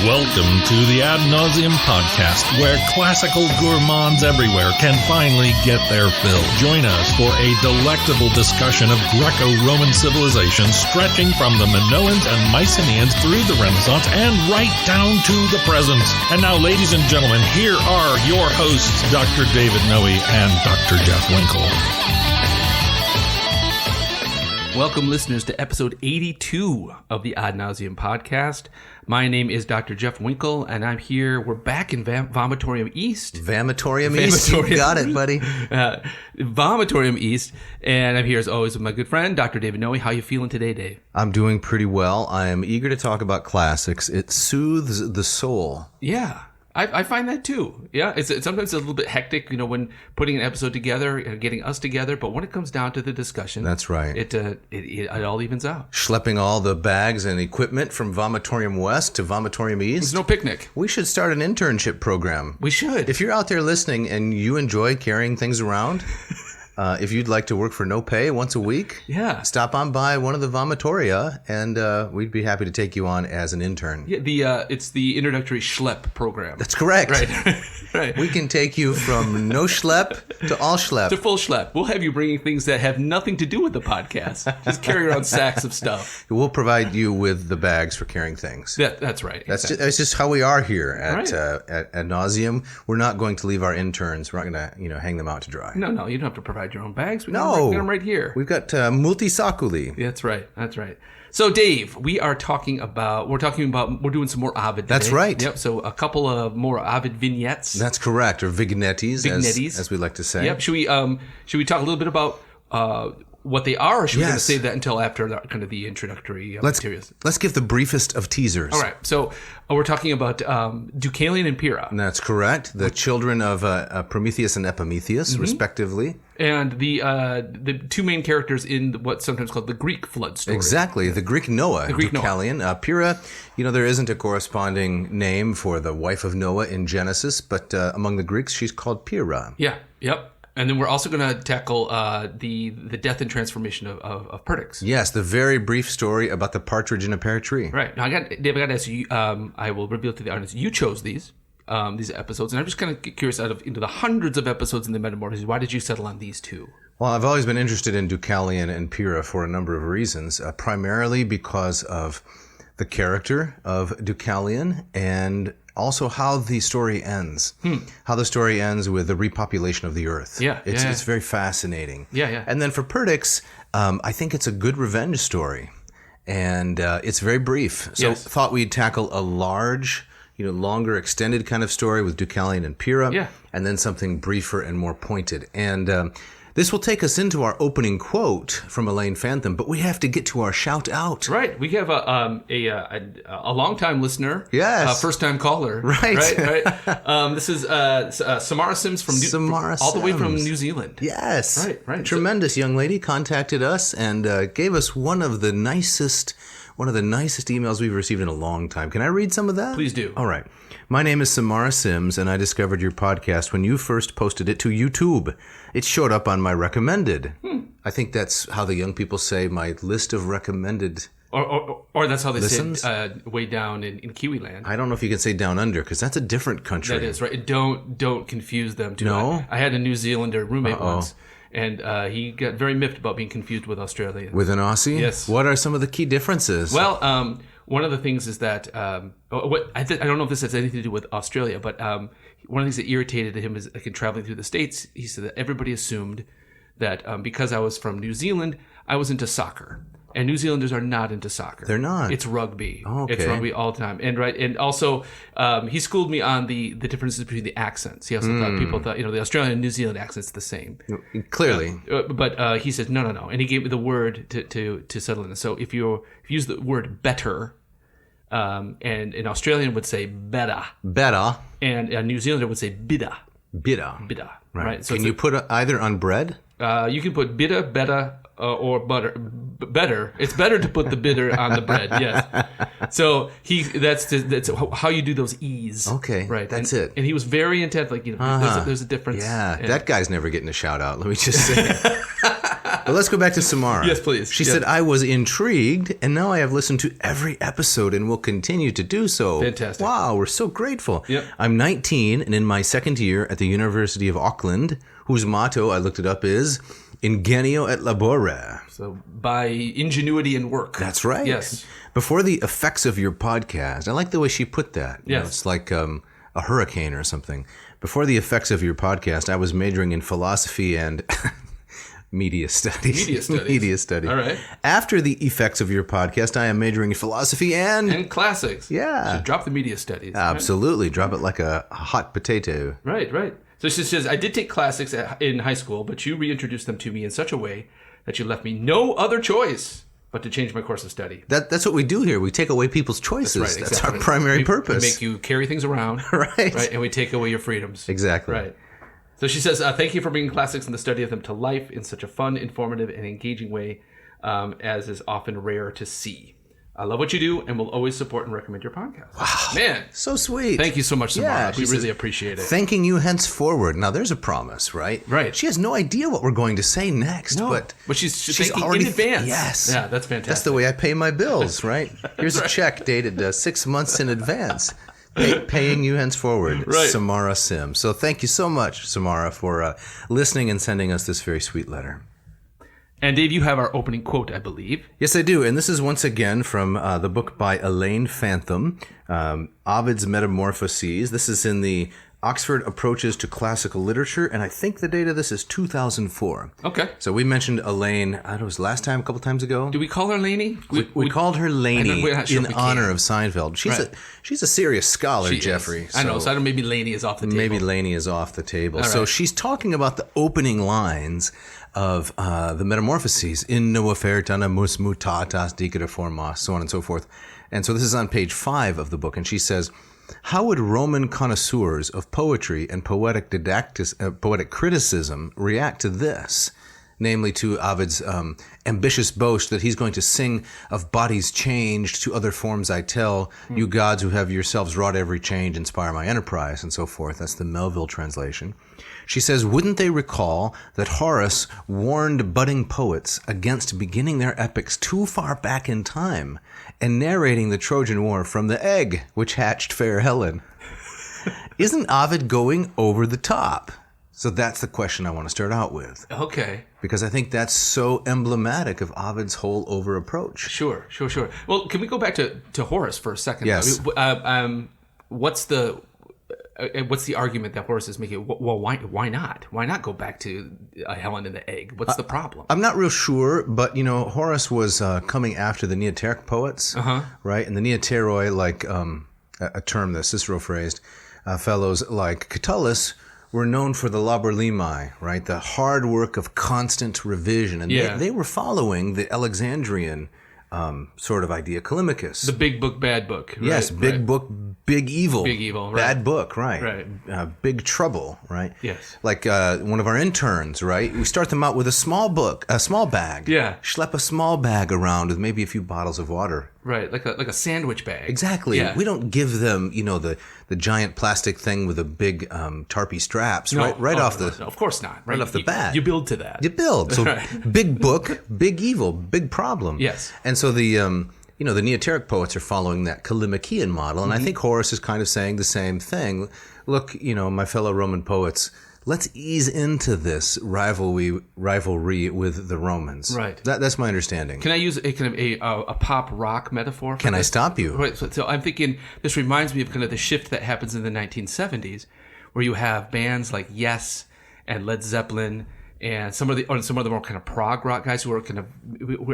Welcome to the Ad Navseam podcast, where classical gourmands everywhere can finally get their fill. Join us for a delectable discussion of Greco-Roman civilization stretching from the Minoans and Mycenaeans through the Renaissance and right down to the present. And now, ladies and gentlemen, here are your hosts, Dr. David Noe and Dr. Jeff Winkle. Welcome, listeners, to episode 82 of the Ad Navseam podcast. My name is Dr. Jeff Winkle, and I'm here. We're back in Vomitorium East. Vomitorium East. You got it, buddy. Vomitorium East. And I'm here, as always, with my good friend, Dr. David Noe. How you feeling today, Dave? I'm doing pretty well. I am eager to talk about classics. It soothes the soul. Yeah. I find that too. Yeah, it's sometimes a little bit hectic, when putting an episode together and getting us together. But when it comes down to the discussion, that's right. It all evens out. Schlepping all the bags and equipment from Vomitorium West to Vomitorium East. There's no picnic. We should start an internship program. We should. If you're out there listening and you enjoy carrying things around. If you'd like to work for no pay once a week, stop on by one of the vomitoria, and we'd be happy to take you on as an intern. Yeah, it's the introductory schlep program. That's correct. Right. Right. We can take you from no schlep to all schlep. To full schlep. We'll have you bringing things that have nothing to do with the podcast. Just carry around sacks of stuff. We'll provide you with the bags for carrying things. That's right. That's just how we are here at Ad Navseam. We're not going to leave our interns. We're not going to hang them out to dry. No, you don't have to provide your own bags. We got them right here. We've got multisaculi. That's right. So, Dave, we're doing some more Ovid today. That's right. Yep. So a couple of more Ovid vignettes. That's correct, or vignettes, as we like to say. Yep. Should we talk a little bit about what they are, or should we going to save that until after the introductory materials? Let's give the briefest of teasers. All right. So we're talking about Deucalion and Pyrrha. That's correct. The children of Prometheus and Epimetheus, respectively. And the two main characters in what's sometimes called the Greek flood story. Exactly. The Greek Noah, Deucalion. Pyrrha, there isn't a corresponding name for the wife of Noah in Genesis, but among the Greeks, she's called Pyrrha. Yeah. Yep. And then we're also going to tackle the death and transformation of Parnassus. Yes, the very brief story about the partridge in a pear tree. Right. Now, Dave, I got to ask you, I will reveal to the audience, you chose these episodes, and I'm just kind of curious, into the hundreds of episodes in the Metamorphoses, why did you settle on these two? Well, I've always been interested in Deucalion and Pyrrha for a number of reasons, primarily because of the character of Deucalion and also how the story ends. How the story ends with the repopulation of the earth. It's very fascinating. Yeah. And then for Parnassus, I think it's a good revenge story. And it's very brief. So thought we'd tackle a large, longer extended kind of story with Deucalion and Pyrrha. Yeah. And then something briefer and more pointed. And this will take us into our opening quote from Elaine Phantom, but we have to get to our shout out. Right. We have a long-time listener. Yes. First-time caller. Right. This is Samara Sims all the way from New Zealand. Yes. Right. Tremendous young lady contacted us and gave us one of the nicest emails we've received in a long time. Can I read some of that? Please do. All right. My name is Samara Sims, and I discovered your podcast when you first posted it to YouTube. It showed up on my recommended. I think that's how the young people say my list of recommended. Or that's how they listens? say way down in Kiwi land. I don't know if you can say down under, because that's a different country. That is, right. Don't confuse them too. No? I had a New Zealander roommate once. And he got very miffed about being confused with Australia. With an Aussie? Yes. What are some of the key differences? Well, one of the things is that I don't know if this has anything to do with Australia, but one of the things that irritated him is traveling through the States. He said that everybody assumed that because I was from New Zealand, I was into soccer. And New Zealanders are not into soccer. They're not. It's rugby. Oh, okay. It's rugby all the time. And also he schooled me on the differences between the accents. He also thought people thought the Australian and New Zealand accent's the same. Clearly. But he says no. And he gave me the word to settle in. So if you use the word better, and an Australian would say better, and a New Zealander would say bidda. Right. So can you put either on bread? You can put bidda, better, or butter. Better. It's better to put the bitter on the bread. Yes. So that's how you do those E's. Okay. Right. That's and, it. And he was very intent. Like there's a difference. Yeah. That guy's never getting a shout out. Let me just say. But let's go back to Samara. Yes, please. She Yes. said, I was intrigued, and now I have listened to every episode and will continue to do so. Fantastic. Wow, we're so grateful. Yep. I'm 19 and in my second year at the University of Auckland, whose motto, I looked it up, is Ingenio et labore. So by ingenuity and work. That's right. Yes. Before the effects of your podcast, I like the way she put that. You know, Yes. it's like a hurricane or something. Before the effects of your podcast, I was majoring in philosophy and media studies. Media studies. All right. After the effects of your podcast, I am majoring in philosophy and classics. Yeah. So drop the media studies. absolutely drop it like a hot potato. Right, right. So she says, I did take classics in high school, but you reintroduced them to me in such a way that you left me no other choice but to change my course of study. That's what we do here. We take away people's choices. Right, That's exactly. our primary purpose. We make you carry things around. Right. And we take away your freedoms. Exactly. Right. So she says, thank you for bringing classics and the study of them to life in such a fun, informative, and engaging way, as is often rare to see. I love what you do and will always support and recommend your podcast. Wow. Man. So sweet. Thank you so much, Samara. Yeah, we she really says, appreciate it. Thanking you henceforward. Now, there's a promise, right? Right. She has no idea what we're going to say next, No, but she's thinking in advance. Yes. Yeah, that's fantastic. That's the way I pay my bills, right? Here's a check dated 6 months in advance. Paying you henceforward, Right. Samara Sim. So thank you so much, Samara, for listening and sending us this very sweet letter. And Dave, you have our opening quote, I believe. Yes, I do. And this is once again from the book by Elaine Fantham, Ovid's Metamorphoses. This is in the Oxford Approaches to Classical Literature, and I think the date of this is 2004. Okay. So we mentioned Elaine, I don't know, it was last time, a couple times ago? Do we call her Lainey? We called her Lainey we're not sure in if we honor can. of Seinfeld. Right. She's a serious scholar, She Jeffrey. is. I know, so I don't, maybe Lainey is off the table. Maybe Lainey is off the table. All So right. she's talking about the opening lines of the Metamorphoses, in no oferta mus mutatas dicere formas, so on and so forth. And so this is on page 5 of the book, and she says, how would Roman connoisseurs of poetry and poetic criticism react to this? Namely to Ovid's ambitious boast that he's going to sing of bodies changed to other forms I tell, you gods who have yourselves wrought every change, inspire my enterprise, and so forth. That's the Melville translation. She says, wouldn't they recall that Horace warned budding poets against beginning their epics too far back in time and narrating the Trojan War from the egg which hatched fair Helen? Isn't Ovid going over the top? So that's the question I want to start out with. Okay. Because I think that's so emblematic of Ovid's whole over approach. Sure. Well, can we go back to Horace for a second? Yes. What's the argument that Horace is making? Well, why not? Why not go back to Helen and the egg? What's the problem? I'm not real sure, but, Horace was coming after the Neoteric poets, right? And the Neoteroi, like a term that Cicero phrased, fellows like Catullus were known for the labor limae, right? The hard work of constant revision. And they were following the Alexandrian sort of idea, Callimachus. The big book, bad book. Right? Yes, big book, big evil. Big evil, right. Bad book, right. Right. Big trouble, right? Yes. Like one of our interns, right? We start them out with a small bag. Yeah. Schlep a small bag around with maybe a few bottles of water. Right, like a sandwich bag. Exactly. Yeah. We don't give them, the giant plastic thing with the big tarpy straps, No. right off the... No, of course not. Right off the bat. You build to that. You build. So Right. big book, big evil, big problem. Yes. And so the Neoteric poets are following that Callimachian model, and I think Horace is kind of saying the same thing. Look, my fellow Roman poets, let's ease into this rivalry with the Romans. Right. That's my understanding. Can I use a pop rock metaphor? Can I stop you? Right. So I'm thinking this reminds me of kind of the shift that happens in the 1970s, where you have bands like Yes and Led Zeppelin and some of the more kind of prog rock guys who are kind of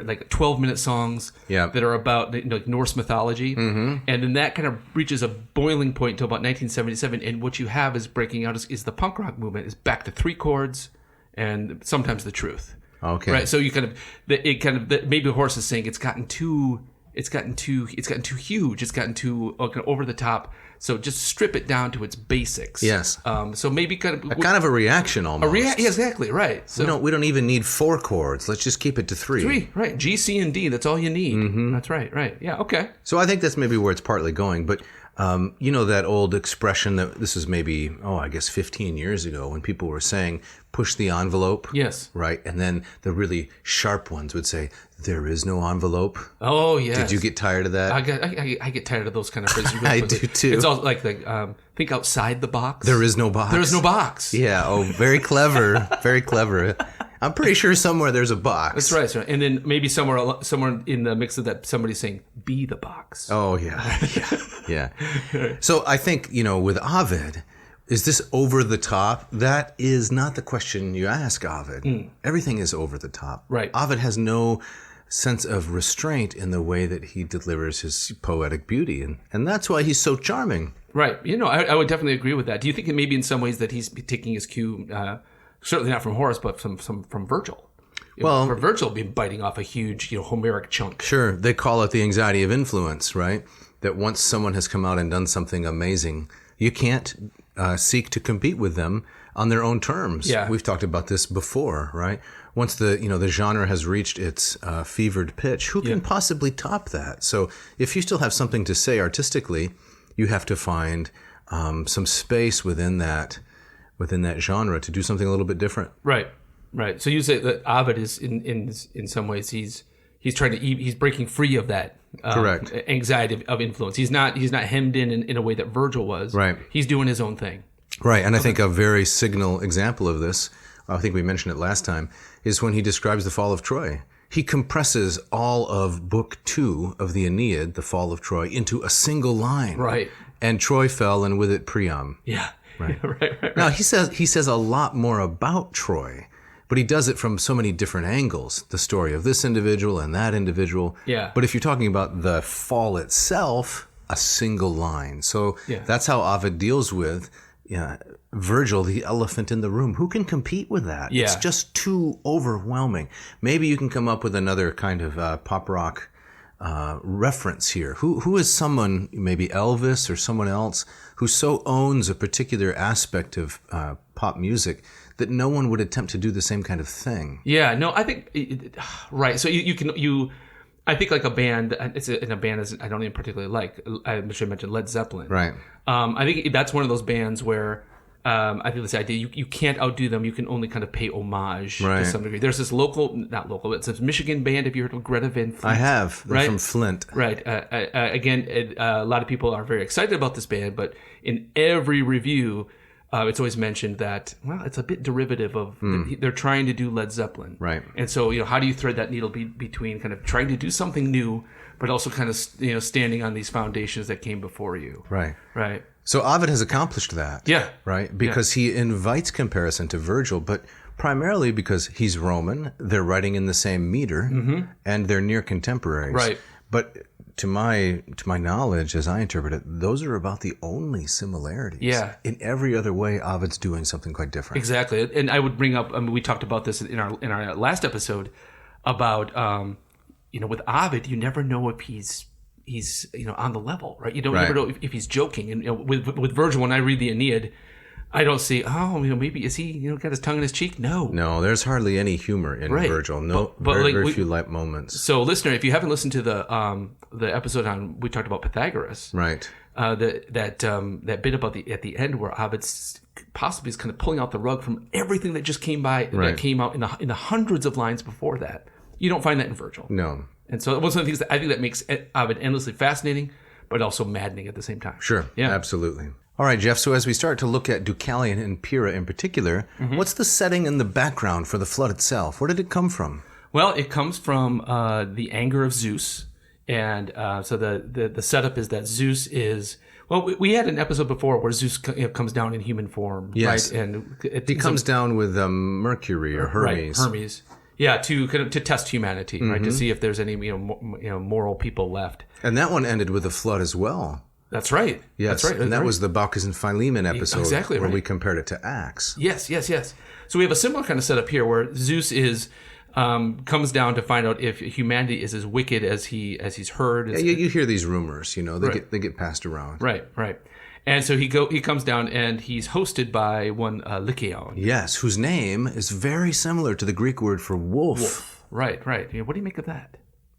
like 12-minute songs that are about like Norse mythology, and then that kind of reaches a boiling point until about 1977. And what you have is breaking out is the punk rock movement is back to 3 chords and sometimes the truth. Okay. Right. So you maybe Horace is saying it's gotten too huge. It's gotten too over the top. So just strip it down to its basics. Yes. So maybe kind of a reaction almost. Yeah, exactly. Right. So we don't even need 4 chords. Let's just keep it to 3. 3. Right. G, C, and D. That's all you need. That's right. Right. Yeah. Okay. So I think that's maybe where it's partly going. But You know that old expression that this is maybe, I guess 15 years ago when people were saying, push the envelope. Yes. Right? And then the really sharp ones would say, there is no envelope. Oh, yes. Did you get tired of that? I get tired of those kind of phrases. I do too. It's all like think outside the box. There is no box. There is no box. Yeah. Very clever. Very clever. I'm pretty sure somewhere there's a box. That's right. So, and then maybe somewhere in the mix of that, somebody's saying, be the box. Oh, yeah. Yeah. So I think, with Ovid, is this over the top? That is not the question you ask Ovid. Everything is over the top. Right. Ovid has no sense of restraint in the way that he delivers his poetic beauty. And that's why he's so charming. Right. I would definitely agree with that. Do you think that maybe in some ways that he's taking his cue, certainly not from Horace, but from Virgil? Well, for Virgil being biting off a huge, Homeric chunk. Sure. They call it the anxiety of influence, right? That once someone has come out and done something amazing, you can't seek to compete with them on their own terms. Yeah. We've talked about this before, right? Once the genre has reached its fevered pitch, who can possibly top that? So if you still have something to say artistically, you have to find some space within that genre to do something a little bit different. Right. So you say that Ovid is in some ways he's he's breaking free of that correct anxiety of influence. He's not hemmed in a way that Virgil was. Right. He's doing his own thing. Right. And I think a very signal example of this, I think we mentioned it last time, is when he describes the fall of Troy. He compresses all of Book 2 of the Aeneid, the fall of Troy, into a single line. Right. And Troy fell, and with it Priam. Yeah. Right. right. Now, he says a lot more about Troy, but he does it from so many different angles. The story of this individual and that individual. Yeah. But if you're talking about the fall itself, a single line. So that's how Ovid deals with Virgil, the elephant in the room. Who can compete with that? Yeah. It's just too overwhelming. Maybe you can come up with another kind of pop rock reference here. Who is someone, maybe Elvis or someone else, who so owns a particular aspect of pop music that no one would attempt to do the same kind of thing? Yeah, no, I think right. So I think like a band. In a band I don't even particularly like. I should mention Led Zeppelin. Right. I think that's one of those bands where I think this idea you can't outdo them. You can only kind of pay homage to some degree. There's this it's a Michigan band. Have you heard of Greta Van Fleet? I have. They're from Flint. Right. Again, a lot of people are very excited about this band, but in every review, it's always mentioned that, it's a bit derivative of, they're trying to do Led Zeppelin. Right. And so, how do you thread that needle between kind of trying to do something new, but also kind of, standing on these foundations that came before you? Right. Right. So Ovid has accomplished that. Yeah. Right? Because he invites comparison to Virgil, but primarily because he's Roman, they're writing in the same meter, and they're near contemporaries. Right. But to my knowledge, as I interpret it, those are about the only similarities. Yeah. In every other way, Ovid's doing something quite different. Exactly. And I would bring up, we talked about this in our last episode about, with Ovid, you never know if he's on the level, right? You don't ever know if he's joking. And with Virgil, when I read the Aeneid, I don't see, maybe is he, got his tongue in his cheek? No, there's hardly any humor in Virgil. No, but very few light moments. So, listener, if you haven't listened to the episode we talked about Pythagoras, right? That bit about at the end where Ovid possibly is kind of pulling out the rug from everything that just came by, that came out in the hundreds of lines before that. You don't find that in Virgil. No. And so, one of the things that I think that makes Ovid endlessly fascinating, but also maddening at the same time. Sure. Yeah. Absolutely. All right, Jeff, so as we start to look at Deucalion and Pyrrha in particular, what's the setting and the background for the flood itself? Where did it come from? Well, it comes from the anger of Zeus. And so the setup is that Zeus is... Well, we had an episode before where Zeus comes down in human form, yes. right? And he comes down with Mercury or Hermes. Right, Hermes. Yeah, to test humanity, right? To see if there's any moral people left. And that one ended with a flood as well. That's right. Yes, that's right. And that was the Bacchus and Philemon episode exactly where we compared it to Acts. Yes. So we have a similar kind of setup here where Zeus comes down to find out if humanity is as wicked as he's heard. Yeah, you hear these rumors, they get passed around. Right. And so he comes down and he's hosted by one Lycaon. Yes, whose name is very similar to the Greek word for wolf. Right. What do you make of that?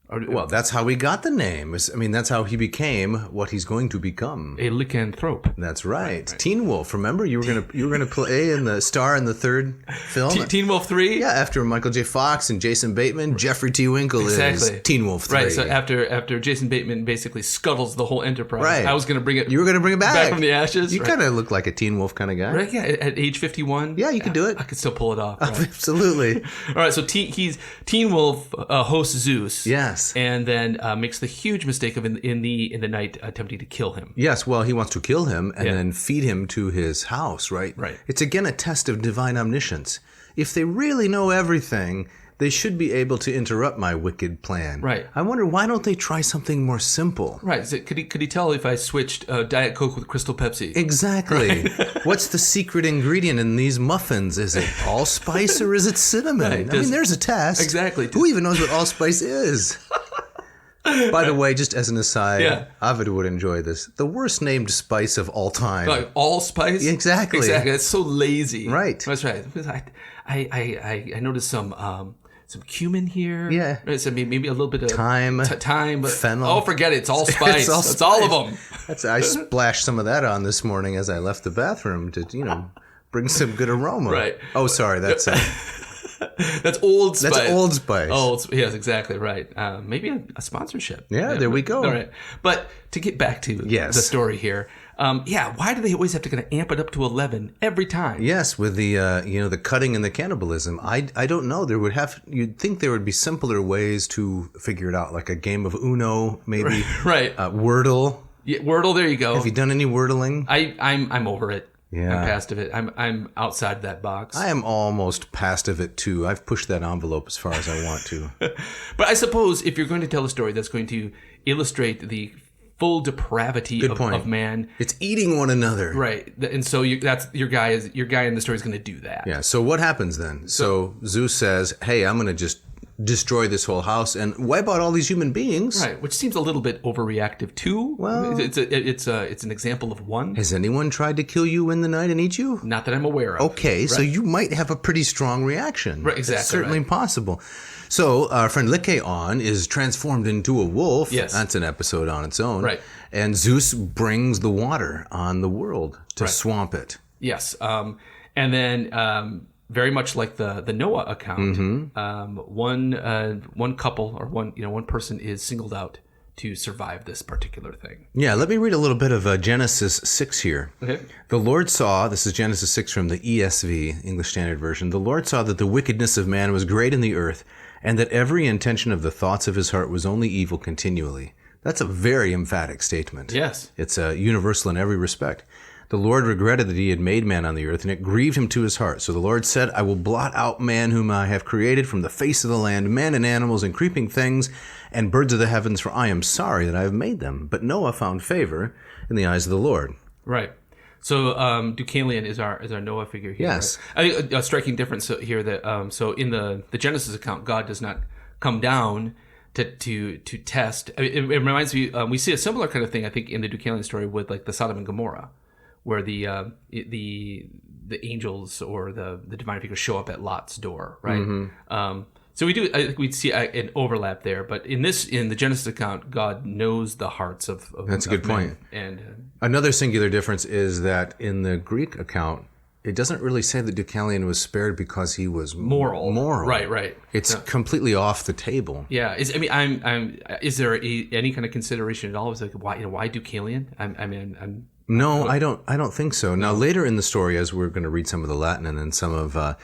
Well, that's how he got the name. That's how he became what he's going to become. A lycanthrope. That's right. Teen Wolf. Remember, you were gonna play in the star in the third film. Teen Wolf 3. Yeah, after Michael J. Fox and Jason Bateman, Jeffrey T. Winkle is Teen Wolf 3. Right. So after Jason Bateman basically scuttles the whole enterprise, right. I was gonna bring it. You were gonna bring it back from the ashes. You kind of look like a Teen Wolf kind of guy. Right. Yeah. At age 51. Yeah, you can do it. I could still pull it off. Right? Absolutely. All right. So Teen Wolf hosts Zeus. Yes. And then makes the huge mistake of in the night attempting to kill him. Yes, well, he wants to kill him and then feed him to his house, right? Right. It's again a test of divine omniscience. If they really know everything, they should be able to interrupt my wicked plan. Right. I wonder, why don't they try something more simple? Right. So could he tell if I switched Diet Coke with Crystal Pepsi? Exactly. Right. What's the secret ingredient in these muffins? Is it allspice or is it cinnamon? Right. There's a test. Exactly. Who even knows what allspice is? By the way, just as an aside, Ovid would enjoy this. The worst named spice of all time. Like allspice? Exactly. That's so lazy. Right. That's right. I noticed some cumin here. Yeah. Right, so maybe a little bit of thyme, but fennel. Oh, forget it. It's allspice. It's all of them. I splashed some of that on this morning as I left the bathroom to, bring some good aroma. Right. Oh, sorry. That's That's Old Spice. That's Old Spice. Yes, exactly right. Maybe a sponsorship. Yeah, there we go. All right. But to get back to the story here, why do they always have to kind of amp it up to 11 every time? Yes, with the the cutting and the cannibalism. I don't know. You'd think there would be simpler ways to figure it out, like a game of Uno, maybe. Right. Wordle. Yeah, Wordle. There you go. Have you done any Wordling? I'm over it. Yeah. I'm past of it. I'm outside that box. I am almost past of it too. I've pushed that envelope as far as I want to. But I suppose if you're going to tell a story that's going to illustrate the full depravity of man, it's eating one another. Right. And so that's your guy in the story is going to do that. Yeah. So what happens then? So Zeus says, "Hey, I'm going to just destroy this whole house and wipe out all these human beings." Right, which seems a little bit overreactive too. Well, it's an example of one. Has anyone tried to kill you in the night and eat you? Not that I'm aware of. Okay, right. So you might have a pretty strong reaction. Right, exactly. It's certainly right. possible. So our friend Lycaon is transformed into a wolf. Yes. That's an episode on its own. Right. And Zeus brings the water on the world to swamp it. Yes. And then very much like the Noah account, one couple or one person is singled out to survive this particular thing. Yeah, let me read a little bit of Genesis 6 here. Okay. The Lord saw, this is Genesis 6 from the ESV, English Standard Version, the Lord saw that the wickedness of man was great in the earth, and that every intention of the thoughts of his heart was only evil continually. That's a very emphatic statement. Yes. It's universal in every respect. The Lord regretted that he had made man on the earth, and it grieved him to his heart. So the Lord said, I will blot out man whom I have created from the face of the land, men and animals and creeping things and birds of the heavens, for I am sorry that I have made them. But Noah found favor in the eyes of the Lord. Right. So Deucalion is our Noah figure here. Yes. Right? I think a striking difference here that so in the Genesis account, God does not come down to test. It reminds me, we see a similar kind of thing, I think, in the Deucalion story with like the Sodom and Gomorrah, where the angels or the divine figures show up at Lot's door, right? Mm-hmm. So we do. I think we'd see an overlap there, but in the Genesis account, God knows the hearts of That's a good point. And another singular difference is that in the Greek account, it doesn't really say that Deucalion was spared because he was moral. Right. It's completely off the table. Yeah. Is there any kind of consideration at all? It's like why Deucalion? No, I don't think so. Now, later in the story, as we're going to read some of the Latin and then some of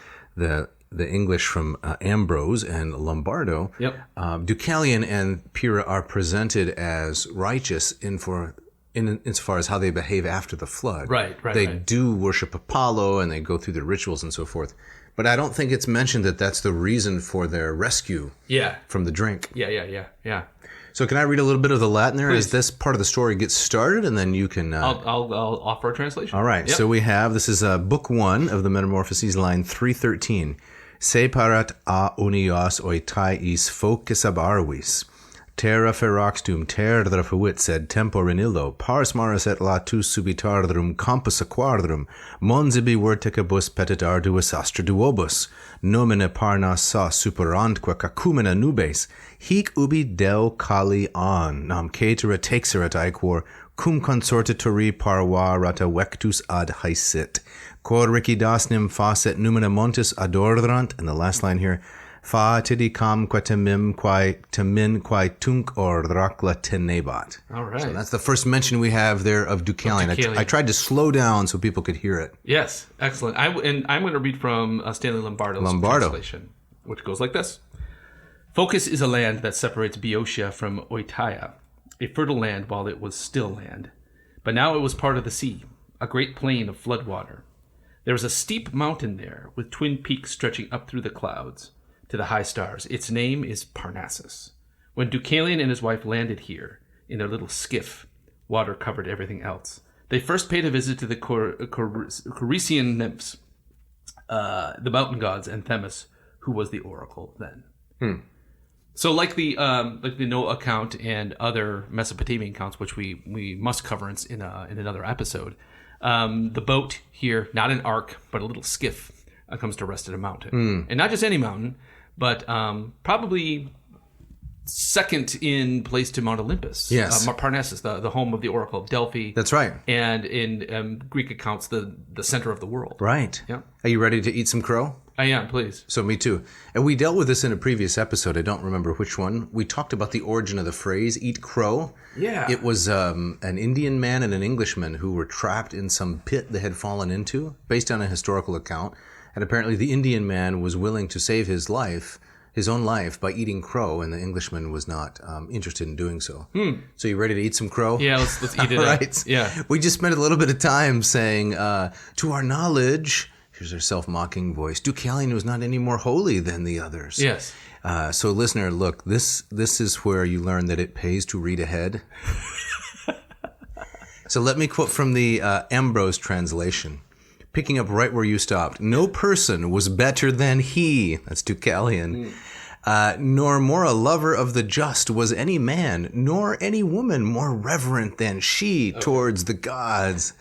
the English from Ambrose and Lombardo, yep. Deucalion and Pyrrha are presented as righteous insofar as how they behave after the flood. Right. They do worship Apollo and they go through the rituals and so forth. But I don't think it's mentioned that that's the reason for their rescue from the drink. Yeah. So can I read a little bit of the Latin there Please. as this part of the story gets started, and then you can... I'll offer a translation. All right. Yep. So this is Book 1 of the Metamorphoses, line 313. Se parat a unios oitais focis abarvis, Terra feraxtum terra fuit sed tempor in illo, pars maris et latus subitardrum campus aquardrum, monzibi verticabus petit arduus astra duobus, nomine Parnassa superantque cacumina nubes, hic ubi Deucalion, nam caetera texerat aequor, cum consortatori parva rata vectus ad haesit, cor ricidasnim facet numina montis adordrant, and the last line here, fa tidicam quetemim quae temin quae tunc or dracla tenebat. All right. So that's the first mention we have there of Deucalion. I tried to slow down so people could hear it. Yes, excellent. And I'm going to read from Stanley Lombardo's translation, which goes like this. Phocus is a land that separates Boeotia from Oetia, a fertile land while it was still land. But now it was part of the sea, a great plain of floodwater. There is a steep mountain there, with twin peaks stretching up through the clouds to the high stars. Its name is Parnassus. When Deucalion and his wife landed here in their little skiff, water covered everything else. They first paid a visit to the Corician nymphs, the mountain gods, and Themis, who was the oracle then. So, like the Noah account and other Mesopotamian accounts, which we must cover in another episode, the boat here, not an ark, but a little skiff, comes to rest at a mountain, and not just any mountain, but probably second in place to Mount Olympus. Yes. Parnassus, the home of the Oracle of Delphi. That's right. And in Greek accounts, the center of the world. Right. Yeah. Are you ready to eat some crow? I am, please. So me too. And we dealt with this in a previous episode. I don't remember which one. We talked about the origin of the phrase, eat crow. Yeah. It was an Indian man and an Englishman who were trapped in some pit they had fallen into, based on a historical account. And apparently the Indian man was willing to save his own life, by eating crow, and the Englishman was not interested in doing so. So you ready to eat some crow? Yeah, let's eat it Right. up. Yeah. We just spent a little bit of time saying, to our knowledge, here's our self-mocking voice, Deucalion was not any more holy than the others. Yes. So listener, look, this is where you learn that it pays to read ahead. So let me quote from the Ambrose translation. Picking up right where you stopped. No person was better than he, that's Deucalion, nor more a lover of the just was any man, nor any woman more reverent than she towards the gods.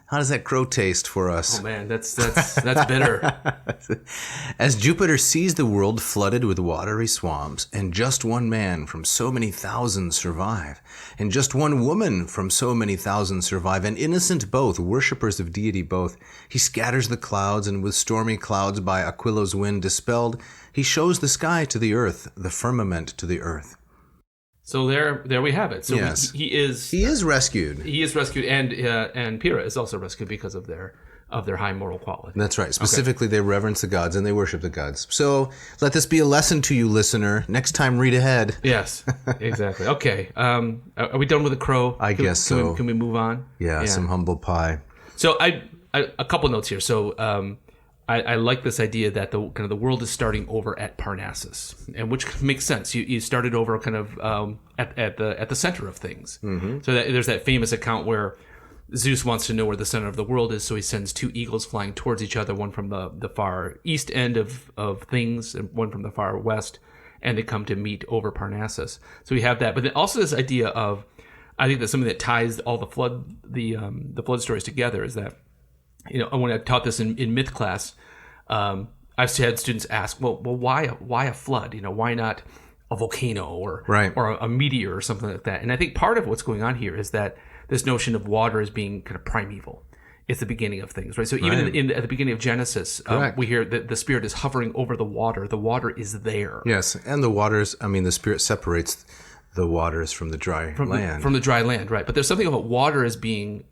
How does that crow taste for us? Oh man, that's bitter. As Jupiter sees the world flooded with watery swamps, and just one man from so many thousands survive, and just one woman from so many thousands survive, and innocent both, worshippers of deity both, he scatters the clouds, and with stormy clouds by Aquilo's wind dispelled, he shows the sky to the earth, the firmament to the earth. So there we have it. So yes. he is rescued. He is rescued, and Pyrrha is also rescued because of their high moral quality. That's right. Specifically, They reverence the gods and they worship the gods. So let this be a lesson to you, listener. Next time, read ahead. Yes, exactly. Okay. Are we done with the crow? I guess so. Can we move on? Yeah, some humble pie. So I a couple notes here. So I like this idea that the world is starting over at Parnassus, and which makes sense. You started over kind of at the center of things. Mm-hmm. So there's that famous account where Zeus wants to know where the center of the world is, so he sends two eagles flying towards each other, one from the far east end of things, and one from the far west, and they come to meet over Parnassus. So we have that, but then also this idea of, I think that's something that ties all the flood stories together is that, when I taught this in myth class, I've had students ask, well, why a flood? Why not a volcano or a meteor or something like that? And I think part of what's going on here is that this notion of water as being kind of primeval. It's the beginning of things, right? So even at the beginning of Genesis, we hear that the Spirit is hovering over the water. The water is there. Yes, and the Spirit separates the waters from the dry land. From the dry land, right? But there's something about water as being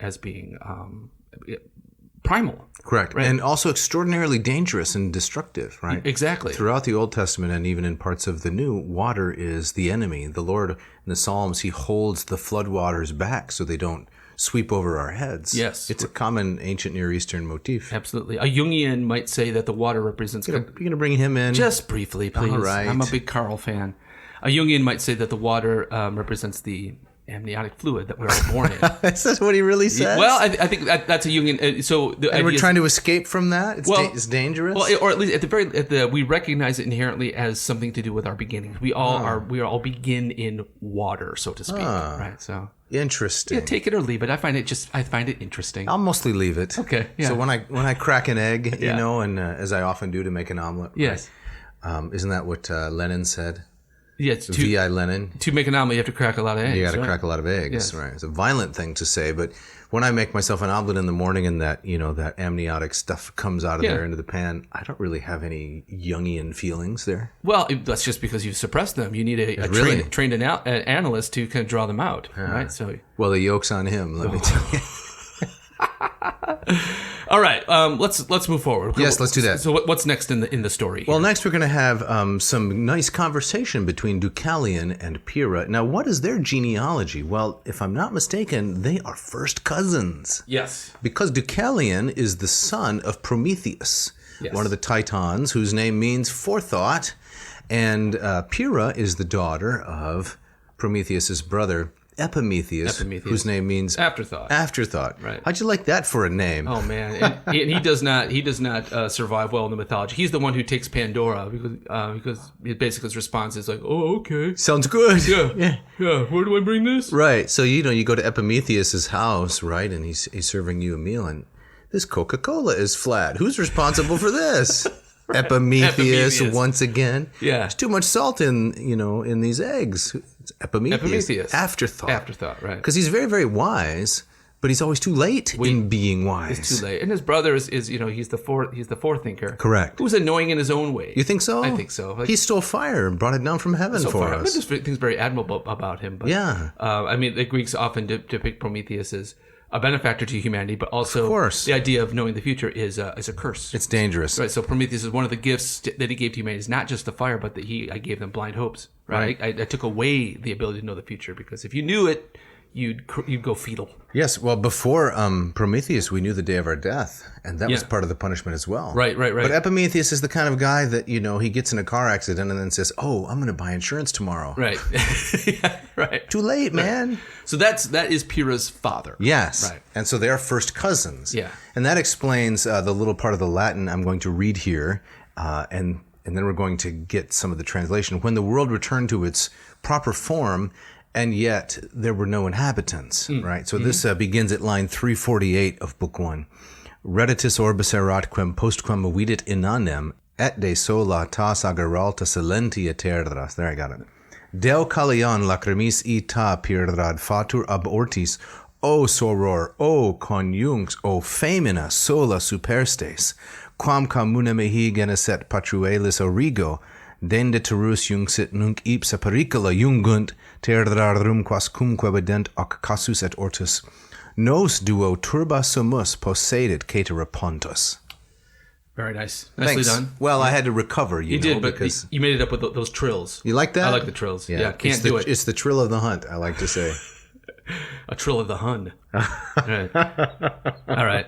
primal. Correct. Right? And also extraordinarily dangerous and destructive, right? Exactly. Throughout the Old Testament and even in parts of the New, water is the enemy. The Lord in the Psalms, he holds the floodwaters back so they don't sweep over our heads. Yes. It's a common ancient Near Eastern motif. Absolutely. A Jungian might say that the water represents... You're going to bring him in? Just briefly, please. All right. I'm a big Carl fan. A Jungian might say that the water represents the amniotic fluid that we're all born in. Is that what he really says? Well, I think that's a Jungian. And we're trying to escape from that. It's dangerous. Well, or at least we recognize it inherently as something to do with our beginnings. We all begin in water, so to speak. Right. So interesting. Yeah, take it or leave it. I find it interesting. I'll mostly leave it. Okay. Yeah. So when I crack an egg, and as I often do to make an omelet. Yes. Right, isn't that what Lenin said? Yeah, V.I. Lenin. To make an omelet, you have to crack a lot of eggs. You got to crack a lot of eggs, yes. Right? It's a violent thing to say, but when I make myself an omelet in the morning and that that amniotic stuff comes out of there into the pan, I don't really have any Jungian feelings there. Well, that's just because you've suppressed them. You need a trained analyst to kind of draw them out, right? So, well, the yoke's on him. Let me tell you. All right, let's move forward. Yes, let's do that. So what's next in the story here? Well, next we're going to have some nice conversation between Deucalion and Pyrrha. Now, what is their genealogy? Well, if I'm not mistaken, they are first cousins. Yes. Because Deucalion is the son of Prometheus, one of the Titans, whose name means forethought, and Pyrrha is the daughter of Prometheus's brother, Epimetheus, whose name means afterthought. Afterthought. Right. How'd you like that for a name? Oh man, and he does not survive well in the mythology. He's the one who takes Pandora because basically his response is like, "Oh, okay, sounds good." Yeah. Where do I bring this? Right. So you go to Epimetheus's house, right, and he's serving you a meal, and this Coca-Cola is flat. Who's responsible for this? Epimetheus once again. Yeah. There's too much salt in these eggs. It's Epimetheus. Afterthought, right. Because he's very, very wise, but he's always too late in being wise. He's too late. And his brother is he's the forethinker. Correct. Who's annoying in his own way. You think so? I think so. He stole fire and brought it down from heaven for us. I just think it's very admirable about him. But, I mean, the Greeks often depict Prometheus as a benefactor to humanity, but also the idea of knowing the future is a curse. It's dangerous. Right. So Prometheus is one of the gifts that he gave to humanity is not just the fire, but that I gave them blind hopes. Right. I took away the ability to know the future because if you knew it, you'd go fetal. Yes. Well, before Prometheus, we knew the day of our death, and that was part of the punishment as well. Right. But Epimetheus is the kind of guy that he gets in a car accident and then says, "Oh, I'm going to buy insurance tomorrow." Right. Right. Too late, man. So that is Pyrrha's father. Yes. Right. And so they are first cousins. Yeah. And that explains the little part of the Latin I'm going to read here, and then we're going to get some of the translation. When the world returned to its proper form, and yet there were no inhabitants, right? So this begins at line 348 of Book 1. Reditus orbis erat quem postquem vidit inanem, et de sola tas agaralta silentia terras. There, I got it. Deucalion lacrimis ita Pyrrhad fatur ab ortis, o soror, o conjunx, o femina sola superstes, quam commune mehi geneset patruelis origo, dendeterus jungsit nunc ipsa pericola jungunt, terrarum quascumque vident ac casus et ortus, nos duo turba sumus possedit caetera pontus. Very nice. Nicely Thanks. done. Well, I had to recover, You did, but you made it up with those trills. You like that? I like the trills. Yeah, can't do it. It's the trill of the hunt, I like to say. A trill of the Hun. All right.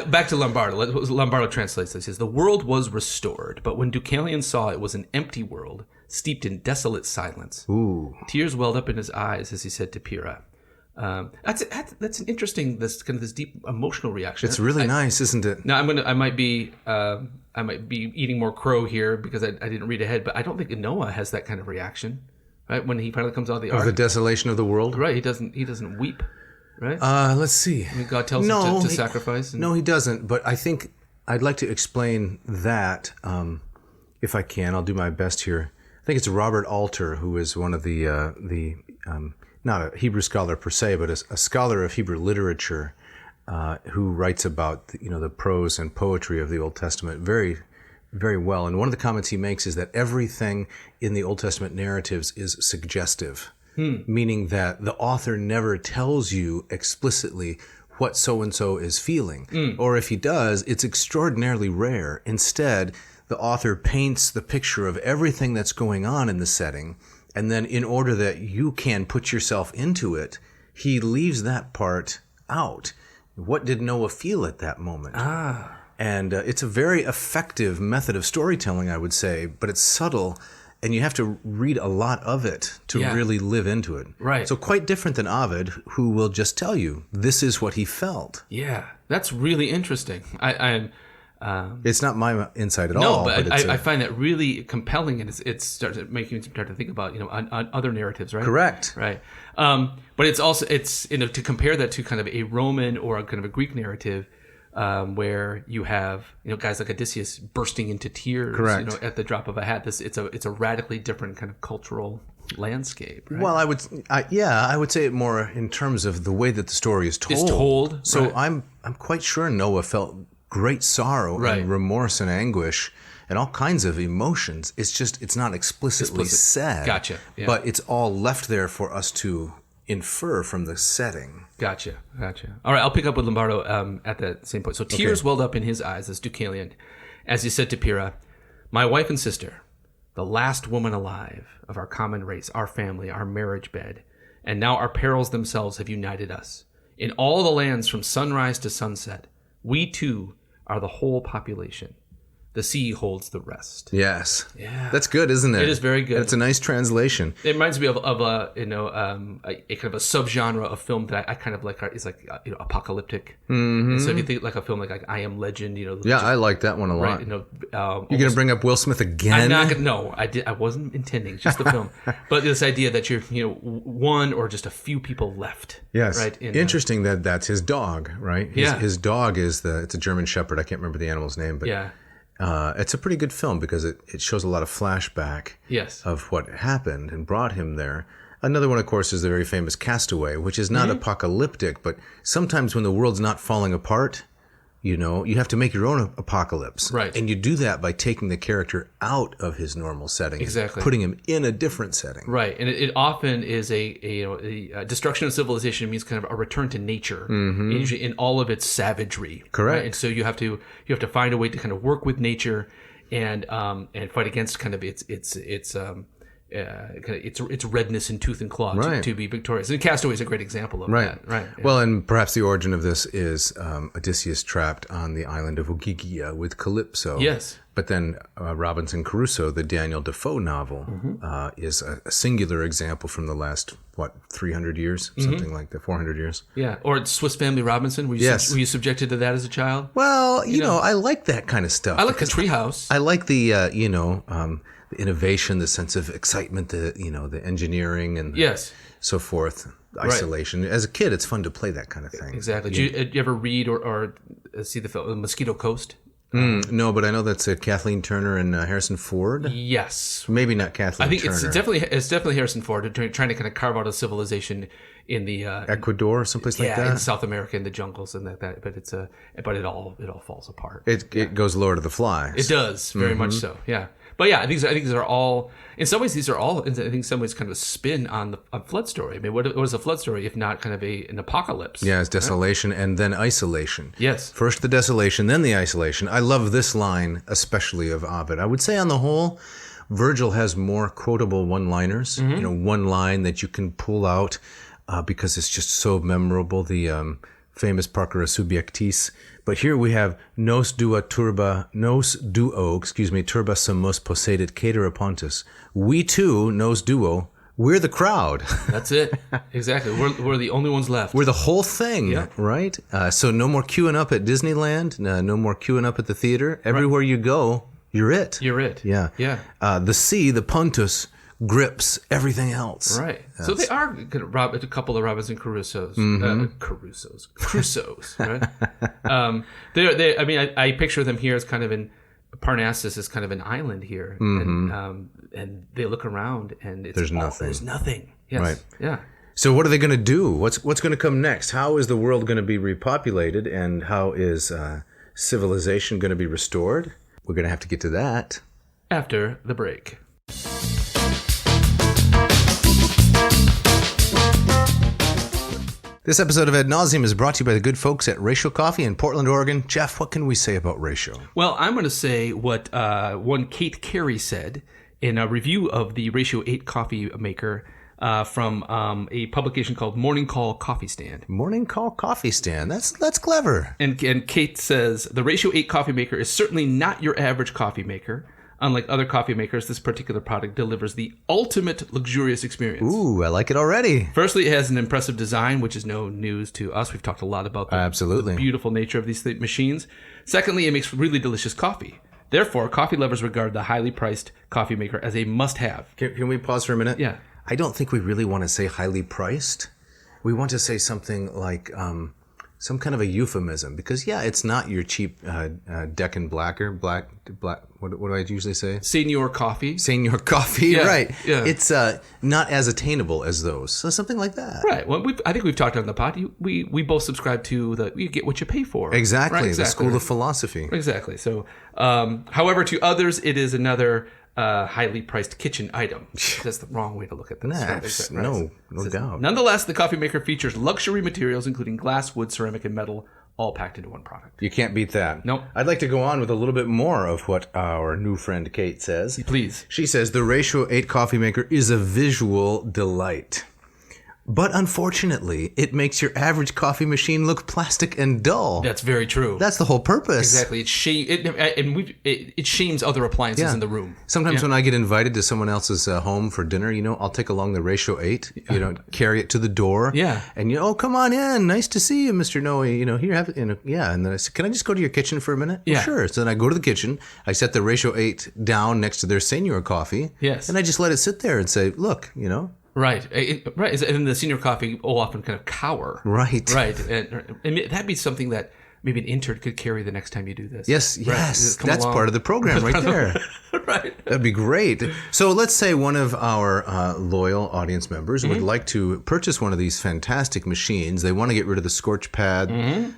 Back to Lombardo. Lombardo translates this. He says, the world was restored, but when Deucalion saw it was an empty world, steeped in desolate silence. Ooh. Tears welled up in his eyes as he said to Pyrrha. That's an interesting, this deep emotional reaction. It's really nice, isn't it? Now I might be eating more crow here because I didn't read ahead, but I don't think Noah has that kind of reaction. Right, when he finally comes out of the ark. Of the desolation of the world? Right, he doesn't weep, right? Let's see. I mean, God tells him to sacrifice. No, he doesn't, but I think I'd like to explain that, if I can. I'll do my best here. I think it's Robert Alter, who is one of the not a Hebrew scholar per se, but a scholar of Hebrew literature, who writes about the prose and poetry of the Old Testament very, very well. And one of the comments he makes is that everything in the Old Testament narratives is suggestive, meaning that the author never tells you explicitly what so-and-so is feeling. Or if he does, it's extraordinarily rare. Instead, the author paints the picture of everything that's going on in the setting, and then in order that you can put yourself into it, he leaves that part out. What did Noah feel at that moment? And it's a very effective method of storytelling, I would say, but it's subtle and you have to read a lot of it to really live into it. Right. So quite different than Ovid, who will just tell you this is what he felt. Yeah, that's really interesting. It's not my insight at all. No, but I find that really compelling, and it starts making me start to think about on other narratives, right? Correct. Right. But it's also to compare that to kind of a Roman or a kind of a Greek narrative. Where you have guys like Odysseus bursting into tears, Correct. At the drop of a hat. It's a radically different kind of cultural landscape. Right? Well, I would say it more in terms of the way that the story is told. It's told. So right. I'm quite sure Noah felt great sorrow and remorse and anguish and all kinds of emotions. It's not explicitly said. Gotcha. Yeah. But it's all left there for us to infer from the setting. Gotcha. All right, I'll pick up with Lombardo at that same point. So tears welled up in his eyes as Deucalion, as he said to Pyrrha, "My wife and sister, the last woman alive of our common race, our family, our marriage bed, and now our perils themselves have united us. In all the lands from sunrise to sunset, we too are the whole population. The sea holds the rest." Yes. Yeah. That's good, isn't it? It is very good. It's a nice translation. It reminds me of a kind of a subgenre of film that I kind of like. Is like apocalyptic. Mm-hmm. And so if you think like a film like I Am Legend, I like that one a lot. Right, You're going to bring up Will Smith again? I'm not gonna, no, I wasn't intending. It's just the film. But this idea that you're one or just a few people left. Yes. Right. Interesting that's his dog, right? His dog is it's a German Shepherd. I can't remember the animal's name, but yeah. It's a pretty good film because it shows a lot of flashback of what happened and brought him there. Another one, of course, is the very famous Castaway, which is not apocalyptic, but sometimes when the world's not falling apart, you have to make your own apocalypse. Right. And you do that by taking the character out of his normal setting. Exactly. Putting him in a different setting. Right. And it often is a destruction of civilization means kind of a return to nature, usually in all of its savagery. Correct. Right? And so you have to find a way to kind of work with nature and fight against kind of its redness in tooth and claw to be victorious. And Castaway is a great example of that. Right. Yeah. Well, and perhaps the origin of this is Odysseus trapped on the island of Ogygia with Calypso. Yes. But then Robinson Crusoe, the Daniel Defoe novel, is a singular example from the last, 300 years? Something like that, 400 years? Yeah. Or Swiss Family Robinson. Were you subjected to that as a child? Well, you know, I like that kind of stuff. I like the treehouse. I like the, the innovation, the sense of excitement, the engineering and so forth, isolation. Right. As a kid, it's fun to play that kind of thing. Exactly. Did you ever read or see the film Mosquito Coast? No, but I know that's Kathleen Turner and Harrison Ford. Yes. Maybe not Kathleen I think Turner. it's definitely Harrison Ford trying to kind of carve out a civilization in the Ecuador or someplace like that. Yeah, in South America, in the jungles and that. But it all falls apart. It goes Lord of the Flies. It does very much so. Yeah. But yeah, I think these are all, in some ways, in some ways, kind of a spin on a flood story. I mean, what is a flood story if not kind of an apocalypse? Yeah, it's desolation and then isolation. Yes. First the desolation, then the isolation. I love this line, especially of Ovid. I would say on the whole, Virgil has more quotable one-liners. One line that you can pull out because it's just so memorable. The famous Parcera Subjectis. But here we have nos duo turba sumus possedit caetera pontus. We too, nos duo, we're the crowd. That's it. Exactly. We're the only ones left. We're the whole thing, right? So no more queuing up at Disneyland, no more queuing up at the theater. Everywhere you go, you're it. You're it. Yeah. Yeah. The sea, the pontus, grips everything else. Right. So they are a couple of Robinson Crusoes. Crusoes, right? I mean, I picture them here as kind of in Parnassus is kind of an island here, and they look around and there's nothing. There's nothing. Yes. Right. Yeah. So what are they going to do? What's going to come next? How is the world going to be repopulated, and how is civilization going to be restored? We're going to have to get to that after the break. This episode of Ad Navseam is brought to you by the good folks at Ratio Coffee in Portland, Oregon. Jeff, what can we say about Ratio? Well, I'm going to say what one Kate Carey said in a review of the Ratio 8 coffee maker from a publication called Morning Call Coffee Stand. Morning Call Coffee Stand. That's clever. And Kate says, the Ratio 8 coffee maker is certainly not your average coffee maker. Unlike other coffee makers, this particular product delivers the ultimate luxurious experience. Ooh, I like it already. Firstly, it has an impressive design, which is no news to us. We've talked a lot about the beautiful nature of these machines. Secondly, it makes really delicious coffee. Therefore, coffee lovers regard the highly priced coffee maker as a must-have. Can we pause for a minute? Yeah. I don't think we really want to say highly priced. We want to say something like some kind of a euphemism, because it's not your cheap Deccan blacker, black. What do I usually say? Senior coffee, right? Yeah. It's not as attainable as those, so something like that. Right. Well, I think we've talked on the pod. We both subscribe to you get what you pay for. Exactly. Right? The school of philosophy. Exactly. So, however, to others, it is another highly priced kitchen item. That's the wrong way to look at this. No doubt. Nonetheless, the coffee maker features luxury materials, including glass, wood, ceramic, and metal, all packed into one product. You can't beat that. Nope. I'd like to go on with a little bit more of what our new friend Kate says. Please. She says the Ratio 8 coffee maker is a visual delight. But unfortunately, it makes your average coffee machine look plastic and dull. That's very true. That's the whole purpose. Exactly. It shames other appliances in the room. Sometimes when I get invited to someone else's home for dinner, I'll take along the Ratio 8, carry it to the door. Yeah. And, come on in. Nice to see you, Mr. Noe. Here, have it. And then I said, can I just go to your kitchen for a minute? Yeah. Well, sure. So then I go to the kitchen. I set the Ratio 8 down next to their senior coffee. Yes. And I just let it sit there and say, look, Right. And the senior coffee will often kind of cower. Right. Right. And that'd be something that maybe an intern could carry the next time you do this. Yes. Right. That's part of the program right there. Right. That'd be great. So let's say one of our loyal audience members would like to purchase one of these fantastic machines. They want to get rid of the scorch pad,